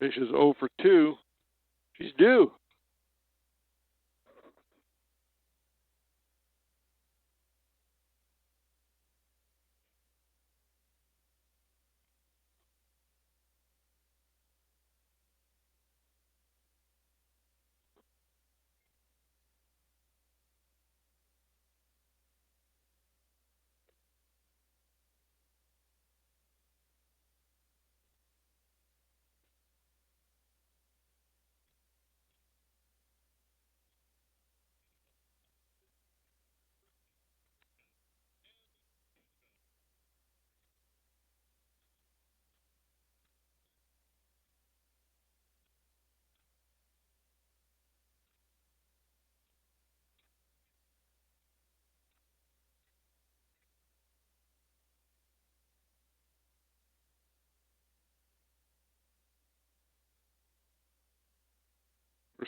Pesha's 0 for 2. She's due.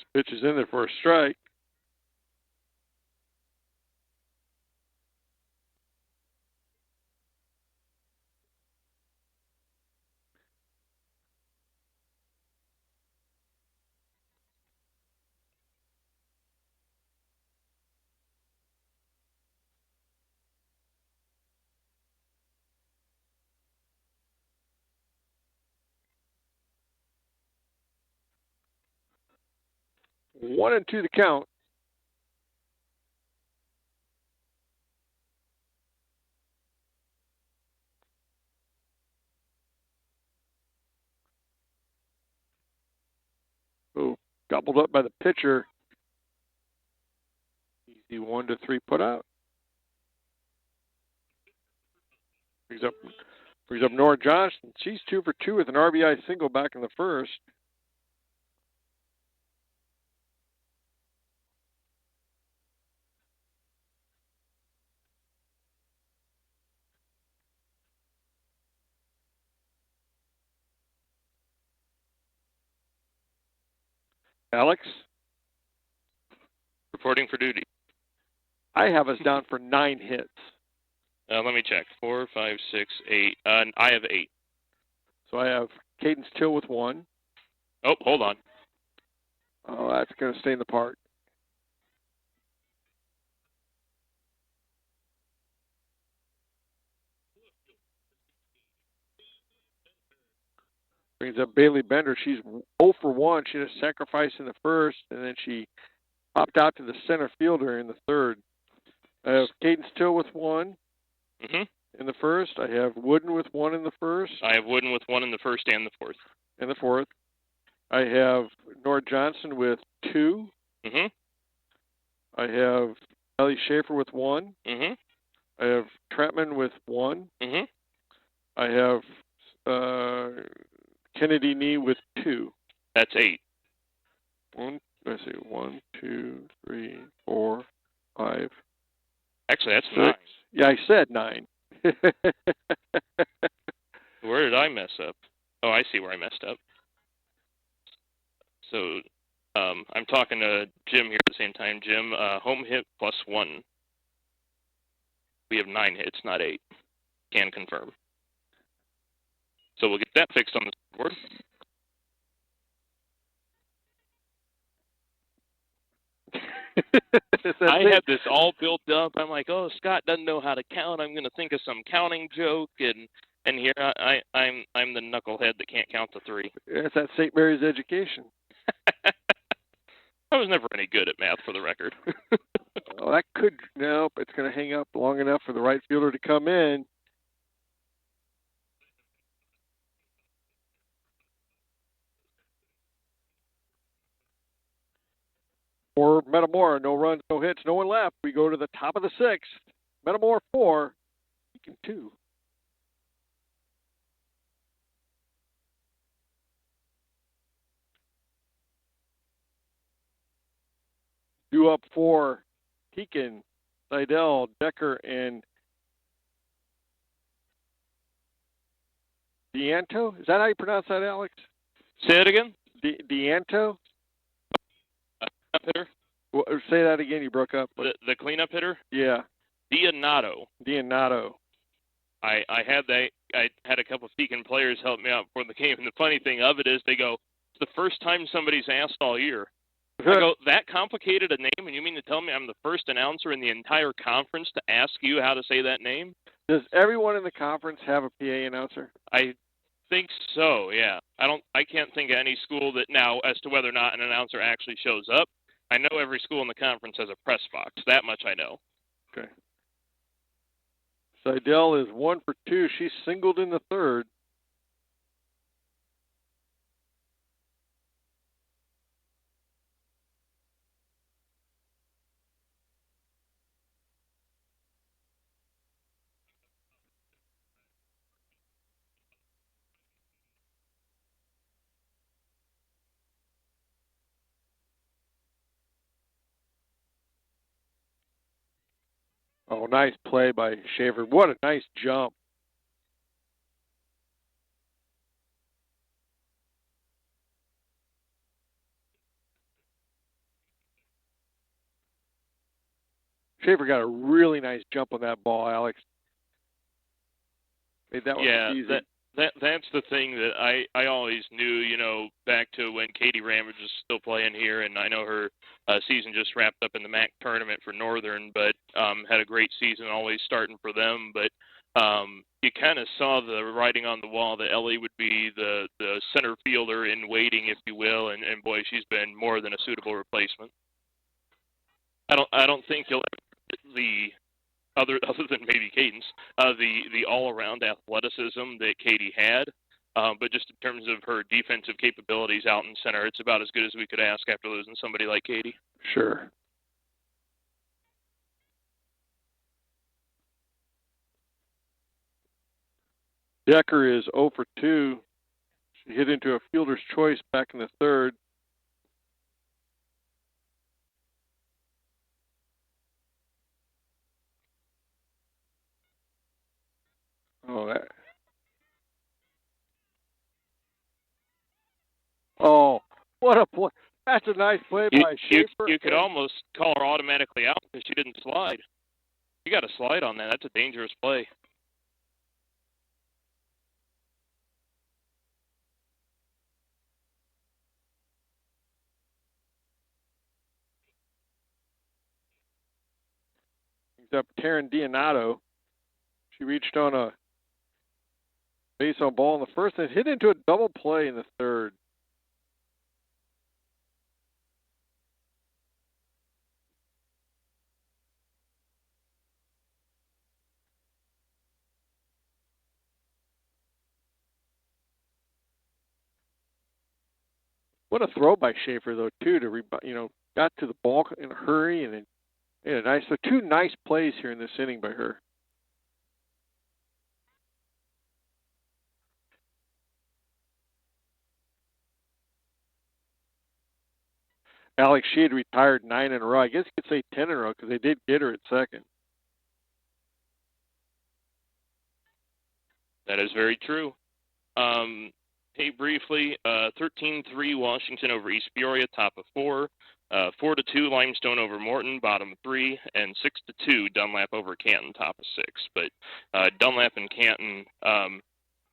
First pitch is in there for a strike. One and two the count. Oh, gobbled up by the pitcher. Easy 1-3 put out. Brings up Nora Johnson. She's 2 for 2 with an RBI single back in the first. Alex? Reporting for duty. I have us down for 9 hits. Let me check. 4, 5, 6, 8. I have 8. So I have Cadence Till with 1. Oh, hold on. Oh, that's going to stay in the park. Brings up Bailey Bender. She's 0 for 1. She had a sacrifice in the first, and then she popped out to the center fielder in the third. I have Cadence Till with 1 in the first. I have Wooden with 1 in the first. I have Wooden with 1 in the first and the fourth. In the fourth. I have Nora Johnson with 2. I have Ellie Schaefer with 1. I have Trentman with 1. I have Kennedy Nee with 2. That's 8. Let's see, 1, 2, 3, 4, 5. Actually, that's 6. 9. Yeah, I said 9. Where did I mess up? Oh, I see where I messed up. So, I'm talking to Jim here at the same time. Jim, home hit plus 1. We have 9 hits, not 8. Can confirm. So we'll get that fixed on the board. I had this all built up. I'm like, oh, Scott doesn't know how to count. I'm going to think of some counting joke, and here I'm the knucklehead that can't count to 3. It's that St. Mary's education. I was never any good at math, for the record. Well, that could, nope, it's going to hang up long enough for the right fielder to come in. For Metamora, no runs, no hits, no one left. We go to the top of the 6th. Metamora 4, Pekin 2. Due up for Pekin, Seidel, Decker, and D'Anto. Is that how you pronounce that, Alex? Say it again. D'Anto? Cleanup hitter? Well, say that again. You broke up. The cleanup hitter? Yeah. D'Anto. I had a couple of Pekin players help me out before the game, and the funny thing of it is they go, it's the first time somebody's asked all year. I go, that complicated a name, and you mean to tell me I'm the first announcer in the entire conference to ask you how to say that name? Does everyone in the conference have a PA announcer? I think so, yeah. I can't think of any school that now, as to whether or not an announcer actually shows up. I know every school in the conference has a press box. That much I know. Okay. Seidel is 1 for 2. She's singled in the third. Oh, nice play by Shaver. What a nice jump. Schaefer got a really nice jump on that ball, Alex. Made that one easy. That's the thing that I always knew, back to when Katie Ramage was still playing here, and I know her season just wrapped up in the MAC tournament for Northern, but had a great season always starting for them. But you kind of saw the writing on the wall that Ellie would be the center fielder in waiting, if you will, and boy, she's been more than a suitable replacement. I don't think you'll ever get the other than maybe Cadence, the all-around athleticism that Katie had, but just in terms of her defensive capabilities out in center, it's about as good as we could ask after losing somebody like Katie. Sure. Decker is 0 for 2. She hit into a fielder's choice back in the third. Oh, what a play. That's a nice play by Schaefer. You could almost call her automatically out because she didn't slide. You got to slide on that. That's a dangerous play. He's up Taryn Dionato. She reached on a base on ball in the first and hit into a double play in the third. What a throw by Schaefer, though, too, got to the ball in a hurry and so two nice plays here in this inning by her. Alex, she had retired 9 in a row. I guess you could say 10 in a row because they did get her at second. That is very true. Hey, briefly, 13-3 Washington over East Peoria, top of 4. 4-2 Limestone over Morton, bottom of 3, and 6-2 Dunlap over Canton, top of 6. But Dunlap and Canton,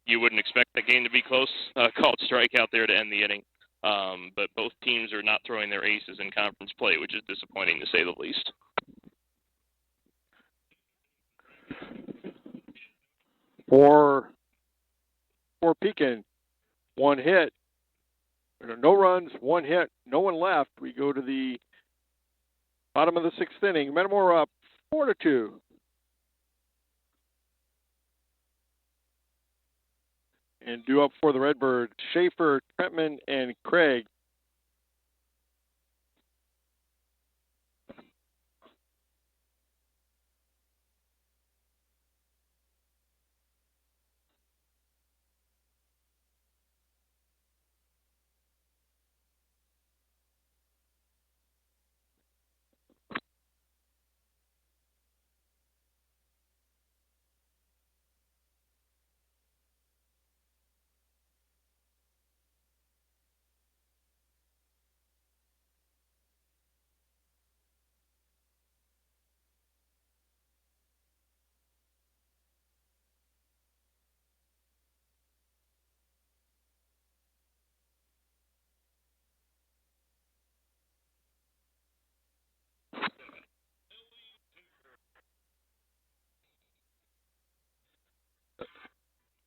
you wouldn't expect that game to be close. Called strikeout there to end the inning. But both teams are not throwing their aces in conference play, which is disappointing to say the least. For Pekin, 1 hit. No runs, 1 hit, no one left. We go to the bottom of the 6th inning. Metamora up 4-2. And due up for the Redbirds, Schaefer, Trentman, and Craig.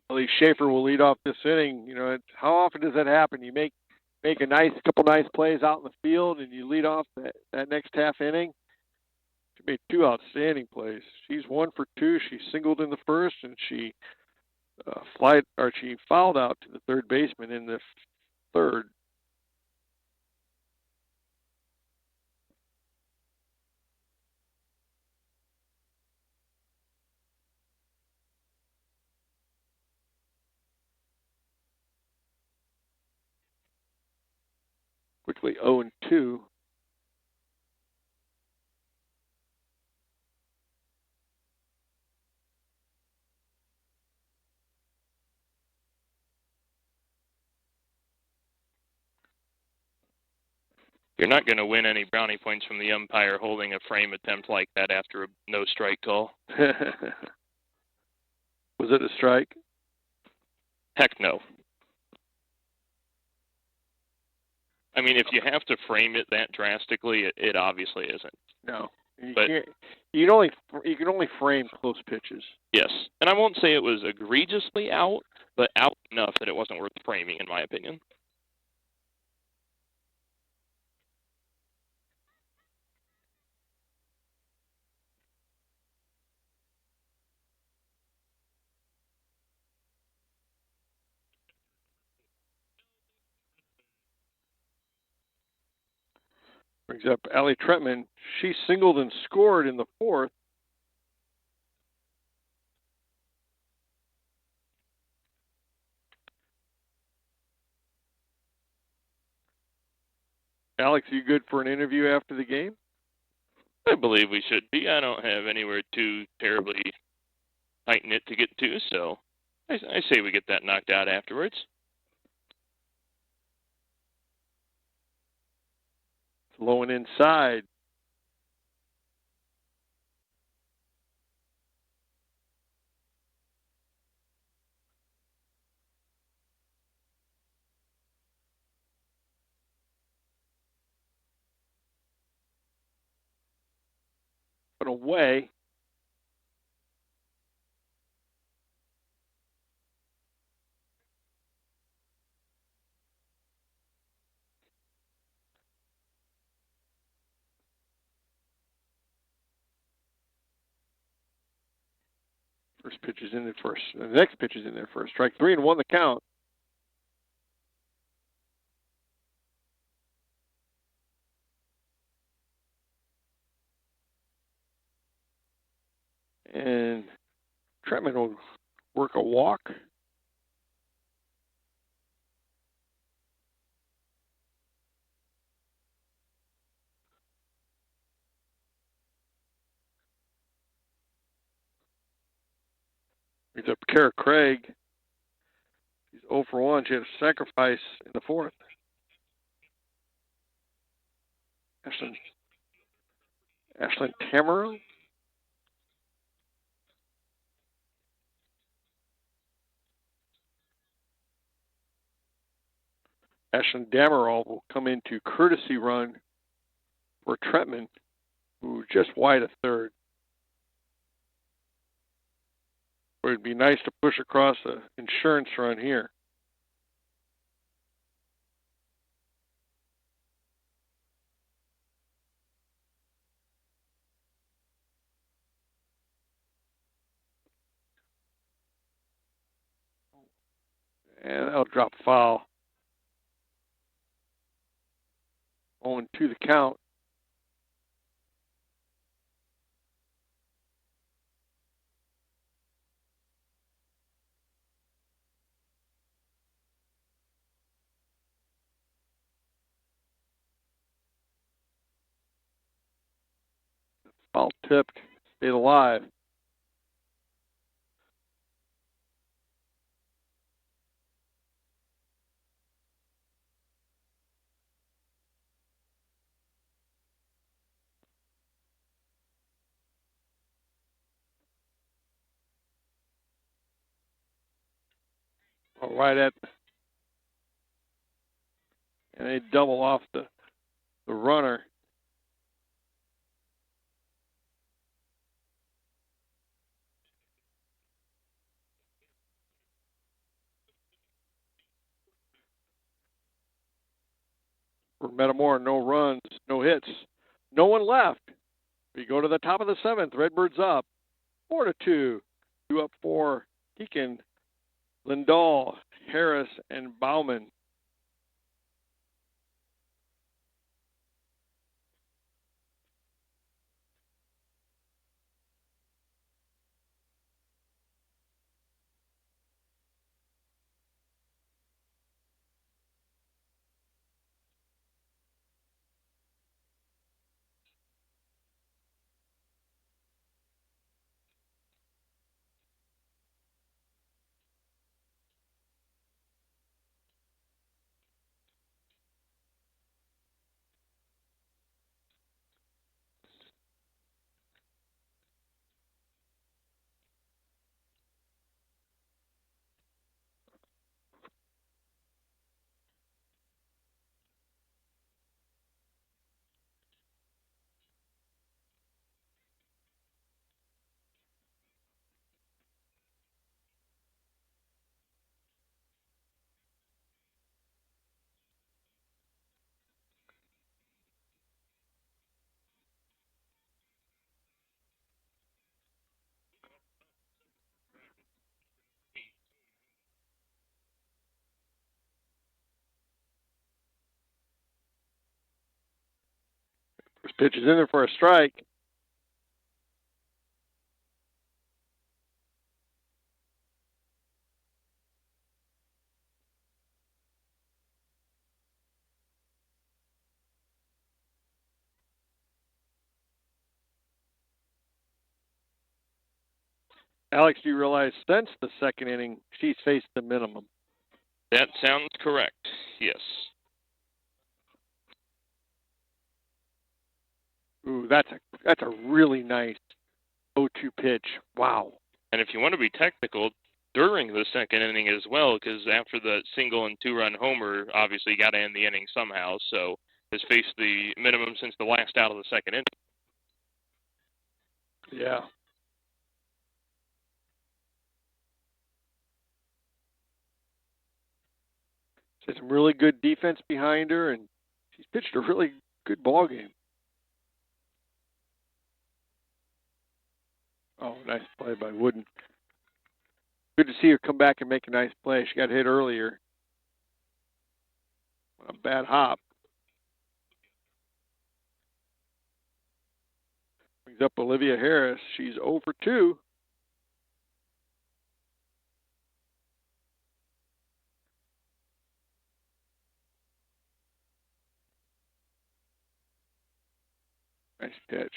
At least Schaefer will lead off this inning. How often does that happen? You make a couple nice plays out in the field, and you lead off that next half inning. She made 2 outstanding plays. She's 1 for 2. She singled in the first, and she she fouled out to the third baseman in the third. Quickly 0-2. You're not going to win any brownie points from the umpire holding a frame attempt like that after a no-strike call. Was it a strike? Heck no. I mean, if you have to frame it that drastically, it obviously isn't. No. But you can only frame close pitches. Yes. And I won't say it was egregiously out, but out enough that it wasn't worth framing, in my opinion. Brings up Allie Tretman. She singled and scored in the fourth. Alex, you good for an interview after the game? I believe we should be. I don't have anywhere too terribly tight-knit to get to, so I say we get that knocked out afterwards. Low and inside. But away. First pitch is in there first. The next pitch is in there first. Strike 3 and 1 the count. And Tretman will work a walk. Brings up Kara Craig. She's 0 for 1. She had a sacrifice in the fourth. Ashlyn Tamaro. Ashlyn Damerol will come into courtesy run for Tretman, who's just wide of third. But it'd be nice to push across an insurance run here. And that'll drop foul. 0-2 the count. Foul tipped. Stayed alive. Right at, and they double off the runner. For Metamora, no runs, no hits, no one left. We go to the top of the seventh. Redbirds up 4-2. 2 up for Pekin, Lindahl, Harris, and Bauman. Pitch is in there for a strike. Alex, do you realize since the second inning, she's faced the minimum? That sounds correct, yes. Ooh, that's a really nice 0-2 pitch. Wow. And if you want to be technical, during the second inning as well, because after the single and two-run homer, obviously got to end the inning somehow, so has faced the minimum since the last out of the second inning. Yeah. She has some really good defense behind her, and she's pitched a really good ball game. Oh, nice play by Wooden. Good to see her come back and make a nice play. She got hit earlier. A bad hop. Brings up Olivia Harris. She's 0 for 2. Nice pitch.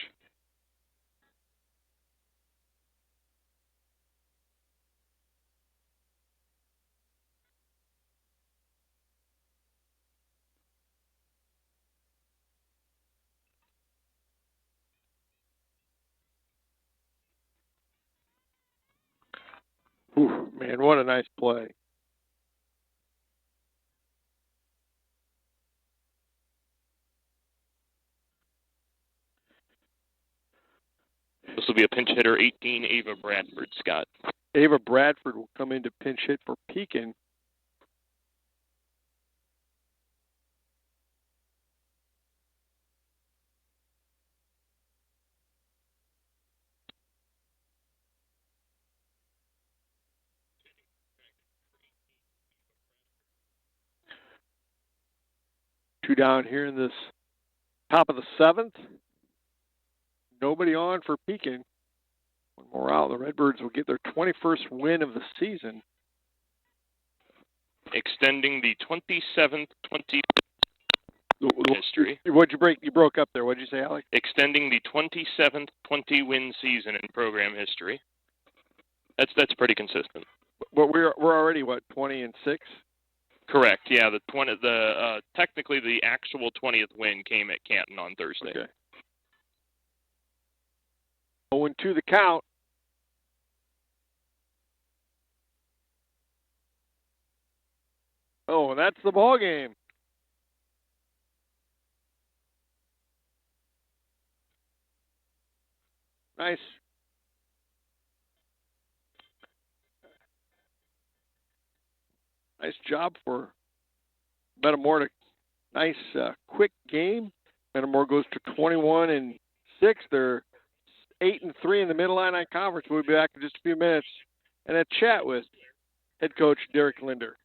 Ooh, man, what a nice play. This will be a pinch hitter, 18, Ava Bradford, Scott. Ava Bradford will come in to pinch hit for Pekin. Two down here in this top of the 7th. Nobody on for Pekin. One more out. The Redbirds will get their 21st win of the season. Extending the 27th 20 history. What'd you break? You broke up there. What'd you say, Alex? Extending the 27th 20-win season in program history. That's pretty consistent. But we're already what, 20-6? Correct. Yeah, technically the actual 20th win came at Canton on Thursday. Okay. 0-2 the count. Oh, and that's the ball game. Nice. Nice job for Metamora. Nice, quick game. Metamora goes to 21-6. They're 8-3 in the Mid-Illini Conference. We'll be back in just a few minutes and a chat with head coach Derek Linder.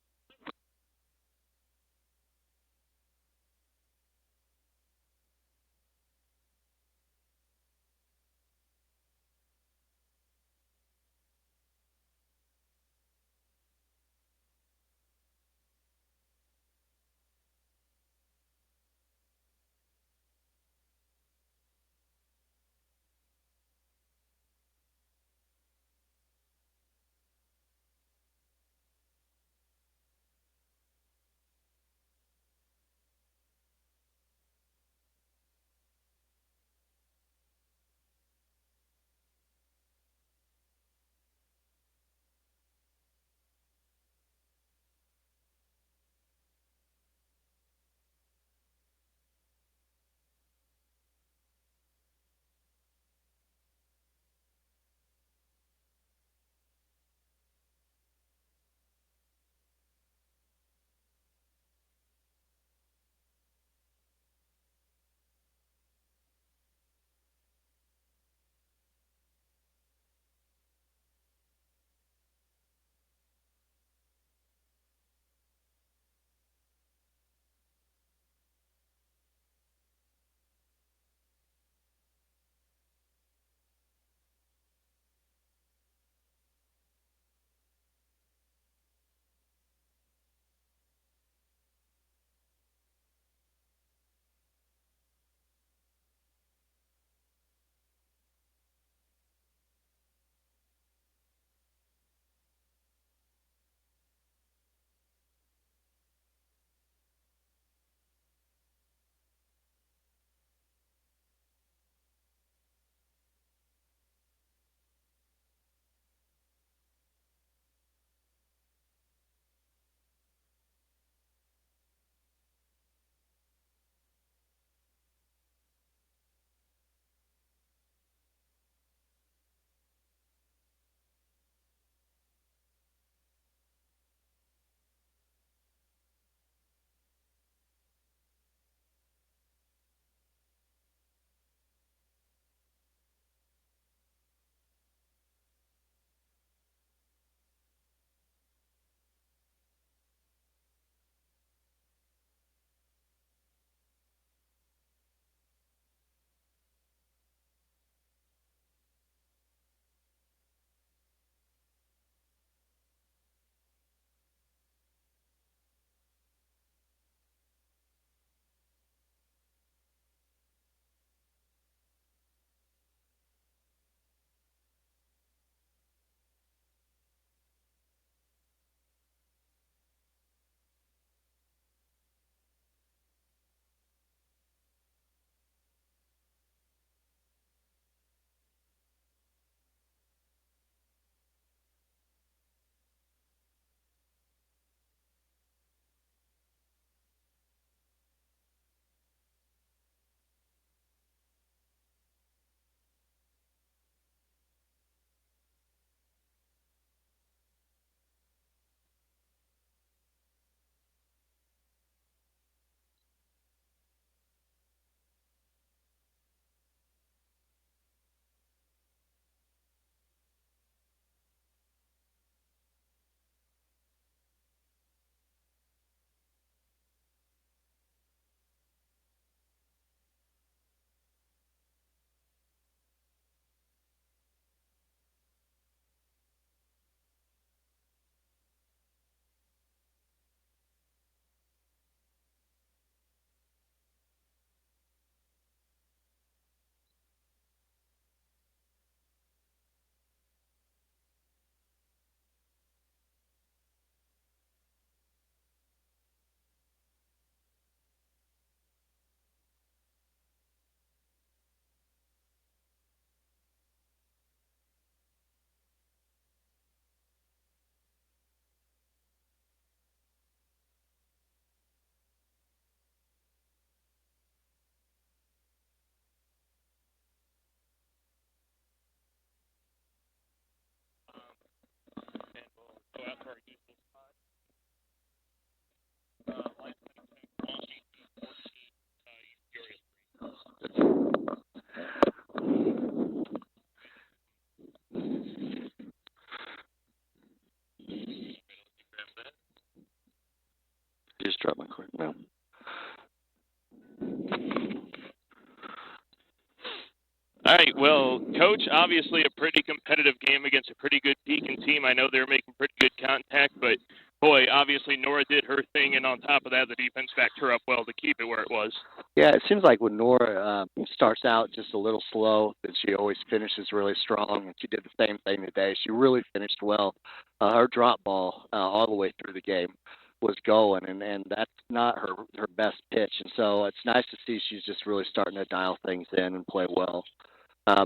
All right, well, Coach, obviously a pretty competitive game against a pretty good Pekin team. I know they were making pretty good contact, but, boy, obviously Nora did her thing, and on top of that, the defense backed her up well to keep it where it was. Yeah, it seems like when Nora starts out just a little slow, that she always finishes really strong, and she did the same thing today. She really finished well. Her drop ball all the way through the game was going, and that's not her best pitch. And so it's nice to see she's just really starting to dial things in and play well.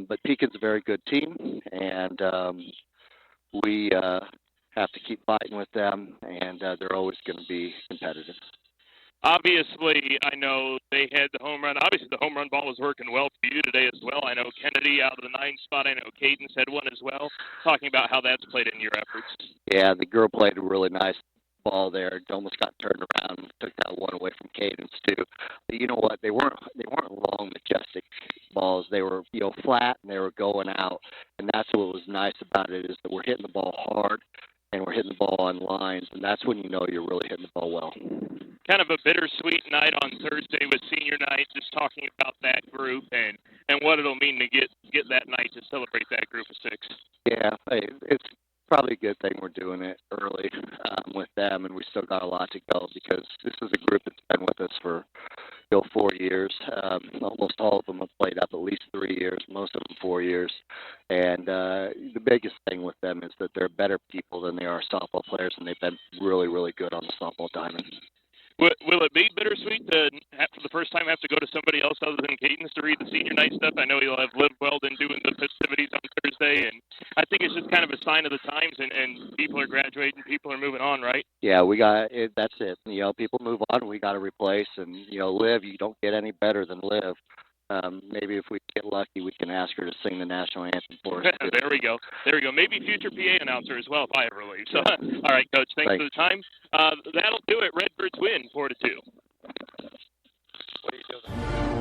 But Pekin's a very good team, and we have to keep fighting with them, and they're always going to be competitive. Obviously, I know they had the home run. Obviously, the home run ball was working well for you today as well. I know Kennedy out of the 9 spot. I know Cadence had one as well. Talking about how that's played in your efforts. Yeah, the girl played a really nice ball there. It almost got turned around and took that one away from Cadence too. But you know what? They weren't long, majestic balls. They were flat and they were going out. And that's what was nice about it is that we're hitting the ball hard and we're hitting the ball on lines, and that's when you know you're really hitting the ball well. Kind of a bittersweet night on Thursday with senior night, just talking about that group and what it'll mean to get that night to celebrate that group of 6. Yeah, it's probably a good thing we're doing it early with them, and we still got a lot to go because this is a group that's been with us for 4 years. Almost all of them have played up at least 3 years, most of them 4 years. And the biggest thing with them is that they're better people than they are softball players, and they've been really, really good on the softball diamond. Will it be bittersweet to, for the first time, have to go to somebody else other than Cadence to read the senior night stuff? I know you'll have Liv Weldon doing the festivities on Thursday, and I think it's just kind of a sign of the times, and people are graduating, people are moving on, right? Yeah, that's it. People move on, we got to replace, and, Liv, you don't get any better than Liv. Maybe if we get lucky, we can ask her to sing the national anthem for us. There we go. Maybe future PA announcer as well, if I ever leave. So, all right, Coach, thanks for the time. That'll do it. Redbirds win 4-2. What are you doing?